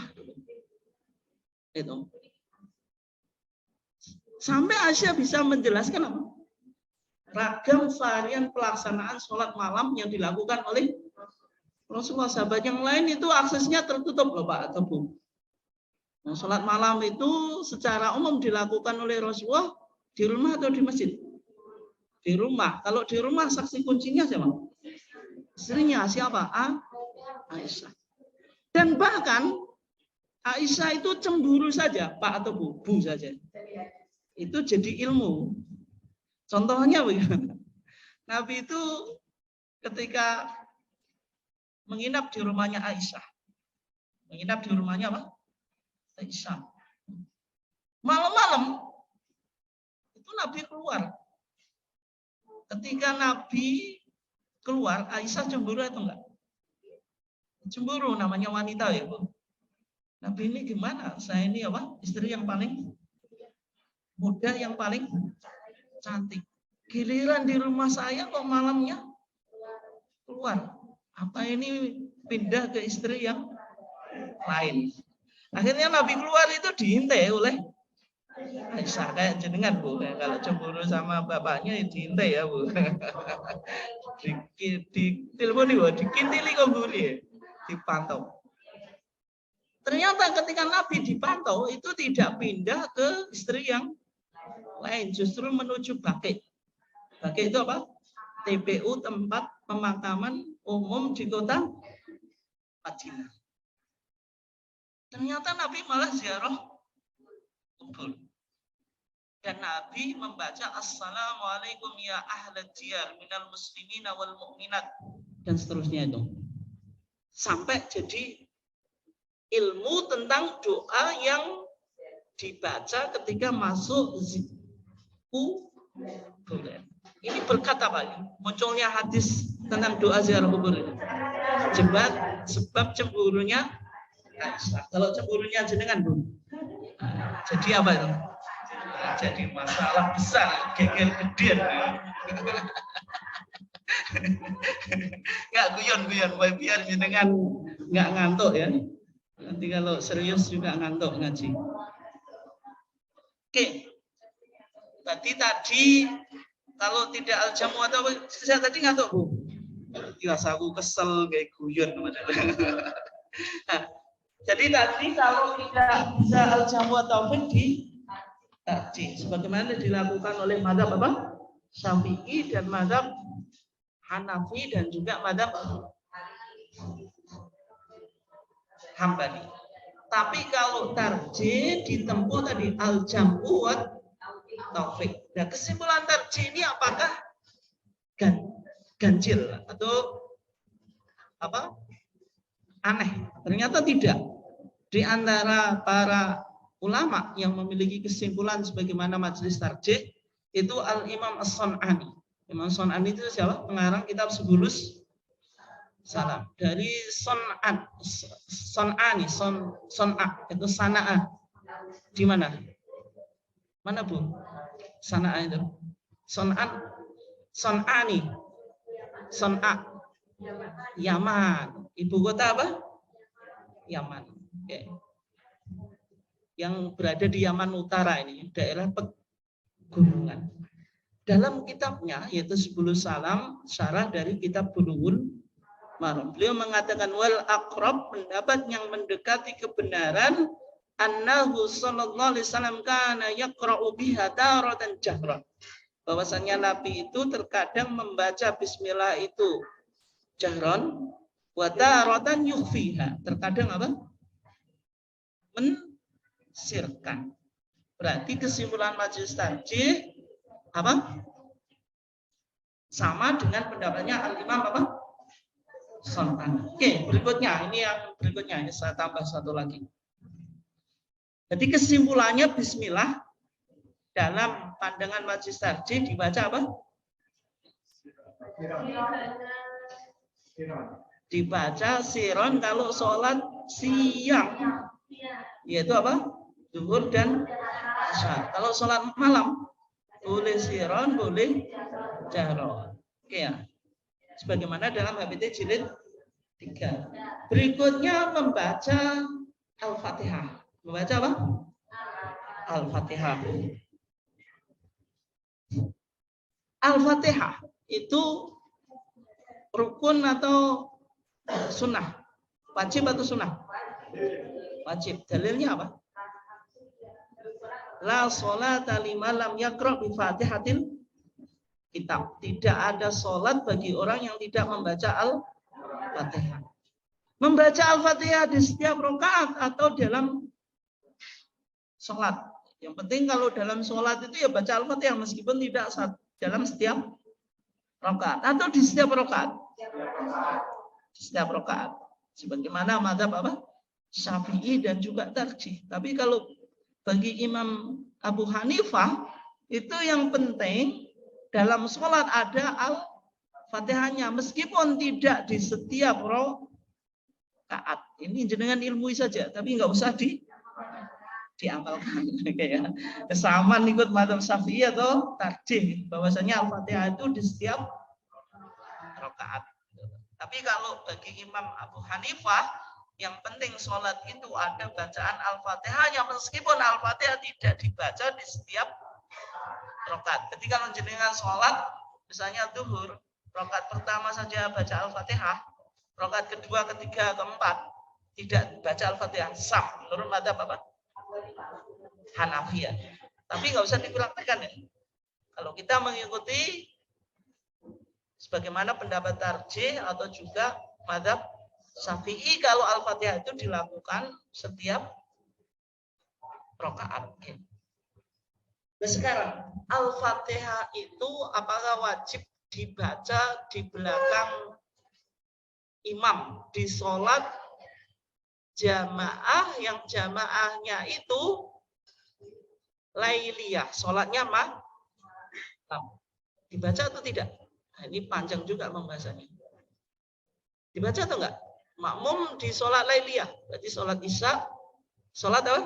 Itu. Sampai Aisyah bisa menjelaskan apa? ragam varian pelaksanaan sholat malam yang dilakukan oleh Rasulullah. Sahabat yang lain itu aksesnya tertutup loh Pak atau Bu. Nah, sholat malam itu secara umum dilakukan oleh Rasulullah di rumah atau di masjid? Di rumah. Kalau di rumah saksi kuncinya siapa? Istrinya siapa? Aisyah. Dan bahkan Aisyah itu cemburu saja, Pak atau Bu, Bu saja. Itu jadi ilmu. Contohnya bagaimana? Nabi itu ketika menginap di rumahnya Aisyah. Menginap di rumahnya apa? Aisyah. Malam-malam itu Nabi keluar. Ketika Nabi keluar, Aisyah cemburu atau enggak? Cemburu, namanya wanita ya, Bu. Nabi ini gimana? Saya ini apa? Istri yang paling muda, yang paling cantik. Giliran di rumah saya kok malamnya keluar. Apa ini pindah ke istri yang lain? Akhirnya Nabi keluar itu diintai oleh Aisyah. Kayak jenengan Bu, kalau cemburu sama bapaknya diintai ya Bu. Di telepon Bu, dikintili kok Bu nih, dipantau. Ternyata ketika Nabi dipantau itu tidak pindah ke istri yang lain, justru menuju Baqi'. Baqi' itu apa? TPU, tempat pemakaman umum di kota Madinah. Ternyata Nabi malah ziarah kubur. Dan Nabi membaca Assalamualaikum ya ahlad diyar minal muslimina wal mu'minat dan seterusnya itu. Sampai jadi ilmu tentang doa yang dibaca ketika masuk kubur. Ini berkat apa? Munculnya hadis tentang doa ziarah kubur ini. Sebab cemburunya Aisyah. Kalau cemburunya jenengan Bu, jadi apa itu? Jadi masalah besar, geger gedean. Nggak guyon, biar jenengan nggak ngantuk ya. Nanti kalau serius juga ngantuk ngaji. Oke. Tadi kalau tidak al-jamu atau saya tadi ngantuk Bu. Biasa aku kesel kayak guyon. Nah, jadi tadi kalau tidak bisa al-jamu atau di tadi sebagaimana dilakukan oleh mazhab apa? Syafi'i dan mazhab Hanafi dan juga mazhab Hambali. Tapi kalau tarjih ditempuh tadi al-jam'u wa taufik. Nah, kesimpulan tarjih ini apakah ganjil atau apa? Aneh? Ternyata tidak. Di antara para ulama yang memiliki kesimpulan sebagaimana majelis tarjih itu Al-Imam As-Sun'ani. Imam As-Sun'ani itu siapa? Pengarang kitab Subulus Salam. Dari Sun'ani, Sun'a itu Sana'ah. Di mana? Mana Bu? Sana'ah itu. Sun'ani. Sun'a. Yaman. Ibu kota apa? Yaman. Oke. Yang berada di Yaman Utara ini, daerah pegunungan. Dalam kitabnya yaitu Subulus Salam, syarah dari kitab Bulughul Maram. Beliau mengatakan wal aqrab, pendapat yang mendekati kebenaran, annahu sallallahu alaihi wasallam kana yaqra'u biha taratan jahran. Bahwasanya Nabi itu terkadang membaca bismillah itu jahron wa taratan yukhfiha. Terkadang apa? Mensirkan. Berarti kesimpulan majelis tarjih apa? Sama dengan pendapatnya Al-Imam apa? Sun'ani. Oke, berikutnya ini yang berikutnya ini saya tambah satu lagi. Jadi kesimpulannya bismillah dalam pandangan majelis tarjih dibaca apa? Dibaca siron kalau sholat siang. Yaitu apa? Zuhur dan Isya. Kalau sholat malam boleh siron, boleh jahron. Oke ya. Sebagaimana dalam HBT jilid 3. Berikutnya membaca Al-Fatihah. Membaca apa? Al-Fatihah. Al-Fatihah itu rukun atau sunnah? Wajib atau sunnah? Wajib. Dalilnya apa? La sholata liman lam yaqra bi Fatihatil kitab. Tidak ada sholat bagi orang yang tidak membaca Al-Fatihah. Membaca Al-Fatihah di setiap rakaat atau dalam sholat. Yang penting kalau dalam sholat itu ya baca Al-Fatihah meskipun tidak dalam setiap rakaat atau di setiap rakaat. Di setiap rakaat. Sebagaimana mazhab apa? Syafi'i dan juga tarjih. Tapi kalau bagi Imam Abu Hanifah itu yang penting dalam sholat ada Al-Fatihahnya meskipun tidak di setiap rakaat. Ini jenengan ilmu saja, tapi nggak usah diamalkan. Ya. Sama ikut mazhab Syafi'i atau tarjih bahwasanya Al-Fatihah itu di setiap rakaat. Tapi kalau bagi Imam Abu Hanifah yang penting sholat itu ada bacaan Al-Fatihahnya meskipun Al-Fatihah tidak dibaca di setiap rakaat. Ketika jenengan sholat misalnya zuhur, rakaat pertama saja baca Al-Fatihah, rakaat kedua, ketiga, keempat tidak baca Al-Fatihah, sah menurut mazhab apa? Hanafiyah. Tapi nggak usah dipraktekkan ya. Kalau kita mengikuti sebagaimana pendapat tarjih atau juga mazhab Syafi'i, kalau Al-Fatihah itu dilakukan setiap rakaat. Nah sekarang Al-Fatihah itu apakah wajib dibaca di belakang imam di sholat jamaah yang jamaahnya itu lailiyah, sholatnya malam, dibaca atau tidak? Nah, ini panjang juga pembahasannya. Dibaca atau enggak? Makmum di sholat lailiyah, berarti sholat isya, sholat apa?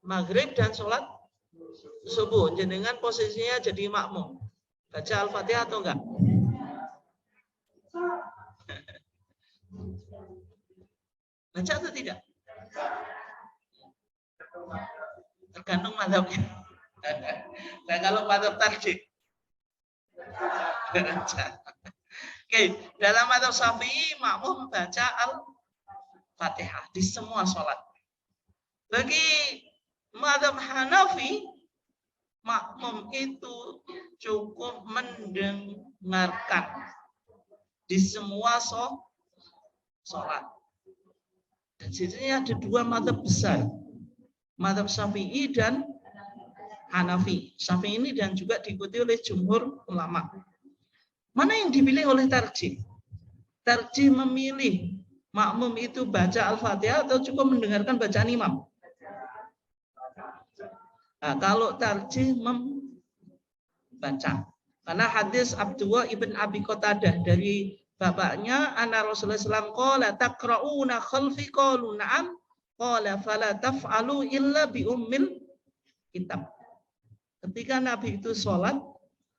Maghrib dan sholat subuh. Jenengan posisinya jadi makmum. Baca Al-Fatihah atau enggak? Baca atau tidak? Tergantung mazhabnya. Nah kalau mazhab tarjih. Oke, dalam mazhab Syafi'i makmum baca Al-Fatihah di semua sholat. Bagi mazhab Hanafi makmum itu cukup mendengarkan di semua sholat. Dan sini ada dua mazhab besar, mazhab Syafi'i dan Hanafi. Syafi'i ini dan juga diikuti oleh jumhur ulama. Mana yang dipilih oleh tarjih? Tarjih memilih makmum itu baca Al-Fatihah atau cukup mendengarkan bacaan imam? Nah, kalau tarjih membaca. Karena hadis Abdullah ibn Abi Qatadah dari bapaknya, anna Rasulullah SAW qala taqra'una khalfi qalu na'am qala fala taf'alu illa bi ummil kitab. Ketika Nabi itu sholat,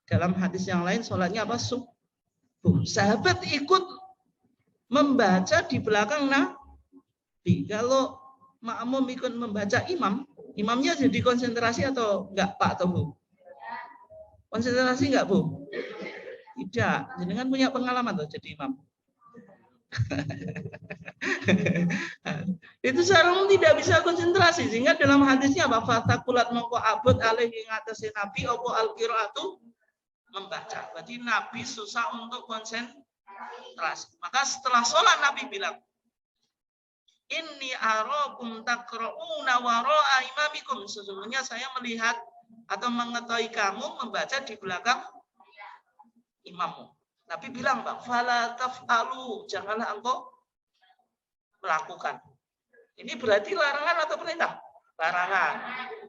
dalam hadis yang lain sholatnya apa? Subuh. Sahabat ikut membaca di belakang Nabi. Kalau makmum ikut membaca imam, imamnya jadi konsentrasi atau enggak Pak atau Bu? Konsentrasi enggak Bu? Tidak. Jenengan punya pengalaman tuh jadi imam. Itu seorang tidak bisa konsentrasi sehingga dalam hadisnya apa? Fatakulat mongko abud alaihi ngatasi Nabi apa al-qiraatu membaca. Berarti Nabi susah untuk konsentrasi. Maka setelah sholat Nabi bilang, inni arakum taqra'una wara'a imamikum. Sesungguhnya saya melihat atau mengetahui kamu membaca di belakang imammu. Nabi bilang, Pak, fala taf'alu, janganlah engkau melakukan. Ini berarti larangan atau perintah? Larangan.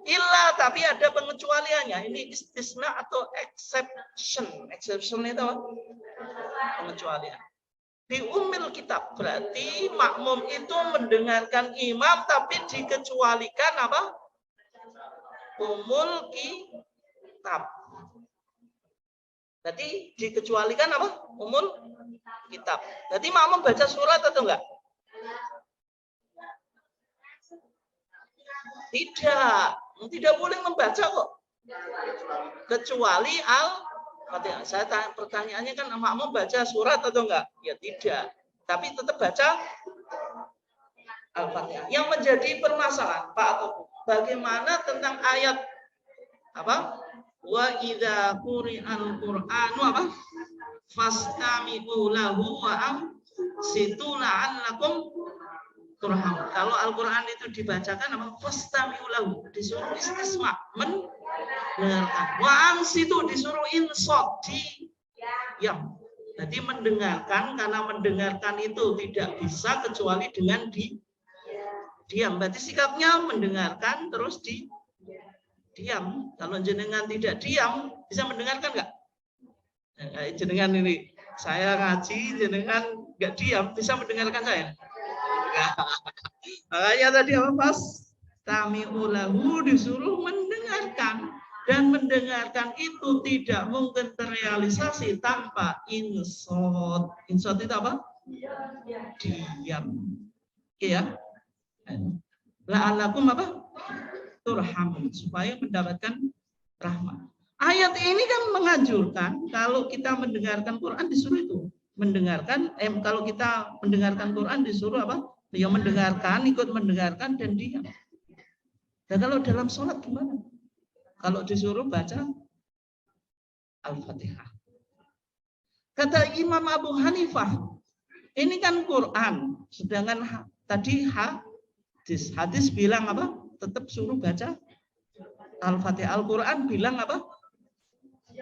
Illa, tapi ada pengecualiannya. Ini istisna atau exception. Exception itu apa? Pengecualian. Di umil kitab, berarti makmum itu mendengarkan imam, tapi dikecualikan apa? Umul kitab. Berarti dikecualikan apa? Umul kitab. Berarti makmum baca surat atau enggak? Tidak boleh membaca kok. Kecuali Al-Fatihah. Saya tanya, pertanyaannya kan makmum baca surat atau enggak? Ya tidak. Tapi tetap baca Al-Fatihah. Yang menjadi permasalahan Pak Atau bagaimana tentang ayat apa? Wa idza quri'al Qur'anu apa? Fastami'u lahu wa ansitu la'allakum turham. Kalau Al-Qur'an itu dibacakan apa? Fastami'u lahu, disuruh istisma, mendengarkan. Wa ansitu disuruh insot, diam. Jadi mendengarkan, karena mendengarkan itu tidak bisa kecuali dengan diam. Berarti sikapnya mendengarkan terus diam. Kalau jenengan tidak diam, bisa mendengarkan nggak? Jenengan ini, saya ngaji, jenengan nggak diam, bisa mendengarkan saya? Makanya tadi apa pas? Tami'ulahu disuruh mendengarkan. Dan mendengarkan itu tidak mungkin terrealisasi tanpa insot. Insot itu apa? Diam. Oke ya? La'allakum apa? Turhamun, supaya mendapatkan rahmat. Ayat ini kan menganjurkan kalau kita mendengarkan Quran disuruh itu. Mendengarkan, kalau kita mendengarkan Quran disuruh apa? Ya mendengarkan, ikut mendengarkan dan diam. Dan kalau dalam sholat gimana? Kalau disuruh baca Al-Fatihah. Kata Imam Abu Hanifah, ini kan Quran, sedangkan tadi hadis bilang apa? Tetap suruh baca Al-Fatihah. Al-Quran bilang apa?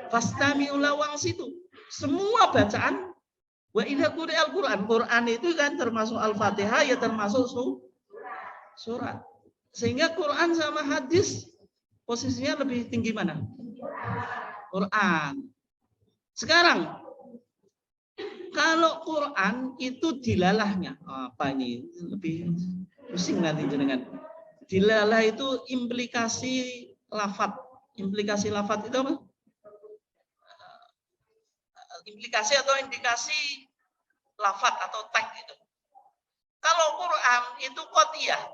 Fastami'u lahu situ. Semua bacaan wa idza quri'al Quran. Quran itu kan termasuk Al-Fatihah, ya termasuk surat. Sehingga Quran sama hadis posisinya lebih tinggi mana? Quran. Sekarang kalau Quran itu dilalahnya, apa ini lebih pusing nanti jenengan. Dilalah itu implikasi lafat. Implikasi lafat itu apa? Implikasi atau indikasi lafat atau tag itu. Kalau Quran itu qotiyah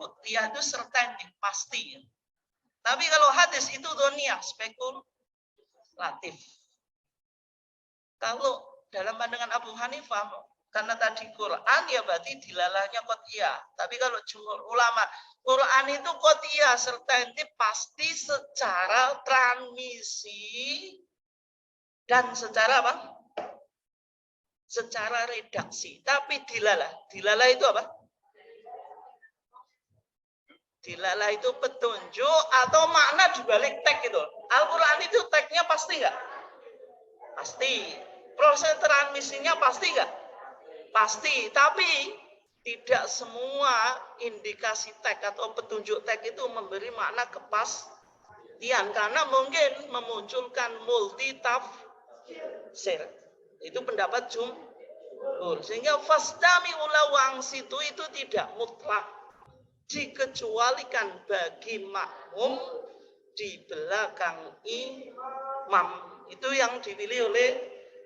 itu certainty, pasti. Tapi kalau hadis itu dhoniyah, spekulatif. Kalau dalam pandangan Abu Hanifah, karena tadi Quran ya berarti dilalahnya qotiyah. Tapi kalau jumhur ulama, Quran itu qotiyah, certainty, pasti secara transmisi dan secara apa? Secara redaksi. Tapi dilalah itu apa? Dilalah itu petunjuk atau makna dibalik teks itu. Al-Quran itu teksnya pasti nggak? Pasti. Proses transmisinya pasti nggak? Pasti. Tapi tidak semua indikasi teks atau petunjuk teks itu memberi makna kepastian. Karena mungkin memunculkan multi tafsir. Itu pendapat jumhur. Sehingga fastami'u lahu situ itu tidak mutlak. Dikecualikan bagi makmum di belakang imam. Itu yang dipilih oleh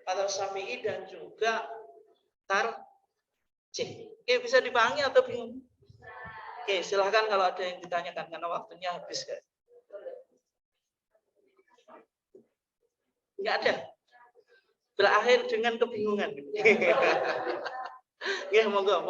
para Syafi'i dan juga Tarjih. Oke, bisa dipahami atau bingung? Oke, silahkan kalau ada yang ditanyakan karena waktunya habis. Enggak ada. Berakhir dengan kebingungan. Ya, monggo.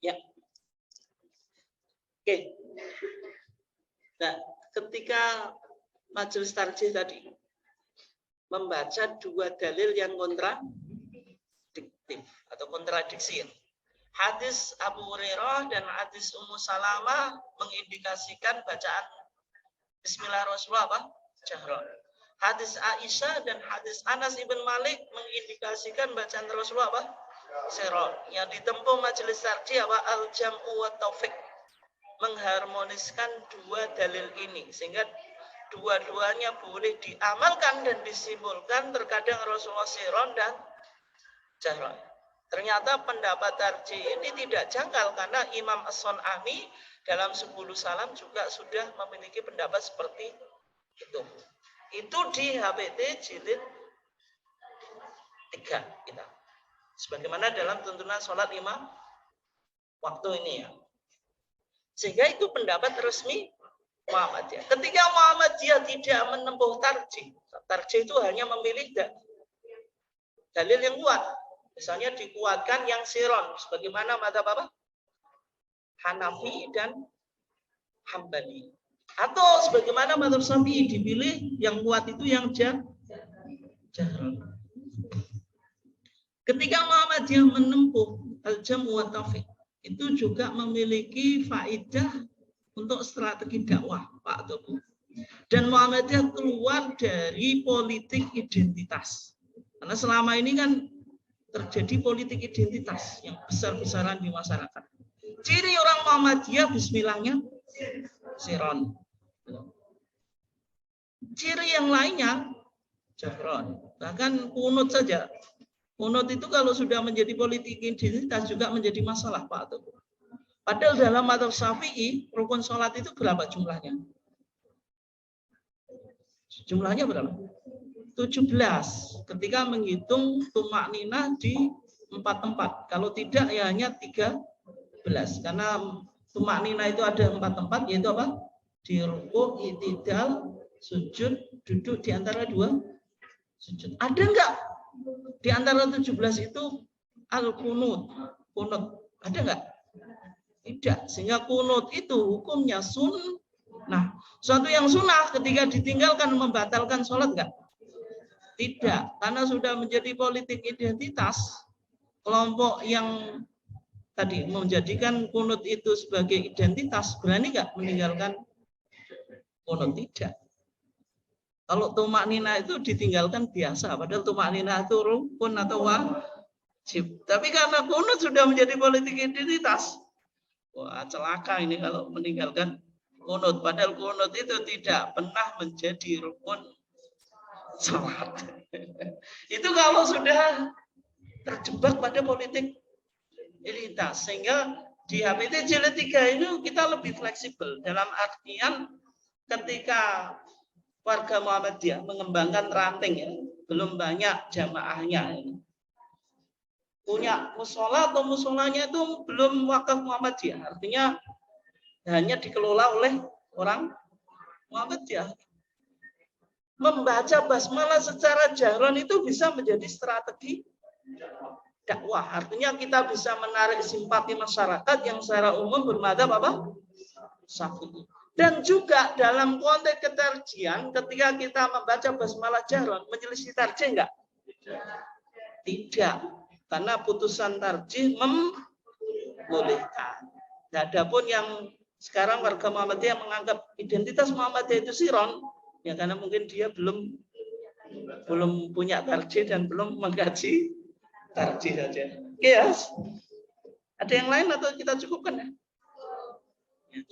Ya. Oke. Nah, ketika majelis tarjih tadi membaca dua dalil yang kontradiktif atau kontradiksi. Hadis Abu Hurairah dan hadis Ummu Salamah mengindikasikan bacaan Bismillah Rasulullah apa? Jahron. Hadis Aisyah dan hadis Anas ibn Malik mengindikasikan bacaan Rasulullah apa? Sirron. Yang ditempuh majelis tarjih apa? Al-jam'u wa taufiq. mengharmoniskan dua dalil ini sehingga dua-duanya boleh diamalkan dan disimpulkan. Terkadang Rasulullah sirron dan jahron. Ternyata pendapat tarjih ini tidak janggal karena Imam As-Sun'ani dalam 10 salam juga sudah memiliki pendapat seperti itu. Itu di HPT jilid 3 kita. Sebagaimana dalam tuntunan sholat 5 waktu ini ya. Sehingga itu pendapat resmi Muhammadiyah. Ketika Muhammadiyah tidak menempuh tarjih, tarjih itu hanya memilih dalil yang kuat. Misalnya dikuatkan yang siron, sebagaimana madzhab apa? Hanafi dan Hambali. Atau sebagaimana madzhab Syafi'i dipilih yang kuat itu yang jahron. Ketika Muhammadiyah menempuh al-jam' wa taufiq, itu juga memiliki faidah untuk strategi dakwah, Pak Tobu. Dan Muhammadiyah keluar dari politik identitas. Karena selama ini kan terjadi politik identitas yang besar-besaran di masyarakat. Ciri orang Muhammadiyah bismillahnya siron. Ciri yang lainnya jahron. Bahkan kunut saja. Kunut itu kalau sudah menjadi politik identitas juga menjadi masalah, Pak Tobu. Padahal dalam madzhab Syafi'i rukun sholat itu berapa jumlahnya? Jumlahnya berapa? 17 ketika menghitung tumak ninah di 4 tempat. Kalau tidak ya hanya 13. Karena tumak ninah itu ada 4 tempat, yaitu apa? Di ruku', i'tidal, sujud, duduk di antara 2 sujud. Ada enggak di antara 17 itu al-kunut? Kunut. Ada enggak? Tidak. Sehingga kunut itu hukumnya sunnah. Suatu yang sunnah ketika ditinggalkan membatalkan sholat enggak? Tidak, karena sudah menjadi politik identitas. Kelompok yang tadi menjadikan kunut itu sebagai identitas, berani nggak meninggalkan kunut? Tidak. Kalau tumak nina itu ditinggalkan biasa, padahal tumak nina itu rukun atau wajib. Tapi karena kunut sudah menjadi politik identitas, wah celaka ini kalau meninggalkan kunut. Padahal kunut itu tidak pernah menjadi rukun sholat. Itu kalau sudah terjebak pada politik identitas. Sehingga di HPT jilid 3 itu kita lebih fleksibel. Dalam artian ketika warga Muhammadiyah mengembangkan ranting ya, belum banyak jamaahnya. Punya musola atau musolanya itu belum wakaf Muhammadiyah. Artinya hanya dikelola oleh orang Muhammadiyah. Membaca basmalah secara jahron itu bisa menjadi strategi dakwah. Artinya kita bisa menarik simpati masyarakat yang secara umum bermadzhab apa? Syafi'i. Dan juga dalam konteks ketarjihan ketika kita membaca basmalah jahron menyelisih tarjih enggak? Tidak. Karena putusan tarjih membolehkan. Nah, adapun yang sekarang warga Muhammadiyah menganggap identitas Muhammadiyah itu siron, ya karena mungkin dia belum punya tarjih dan belum mengkaji tarjih saja. Oke ya. Ada yang lain atau kita cukupkan ya?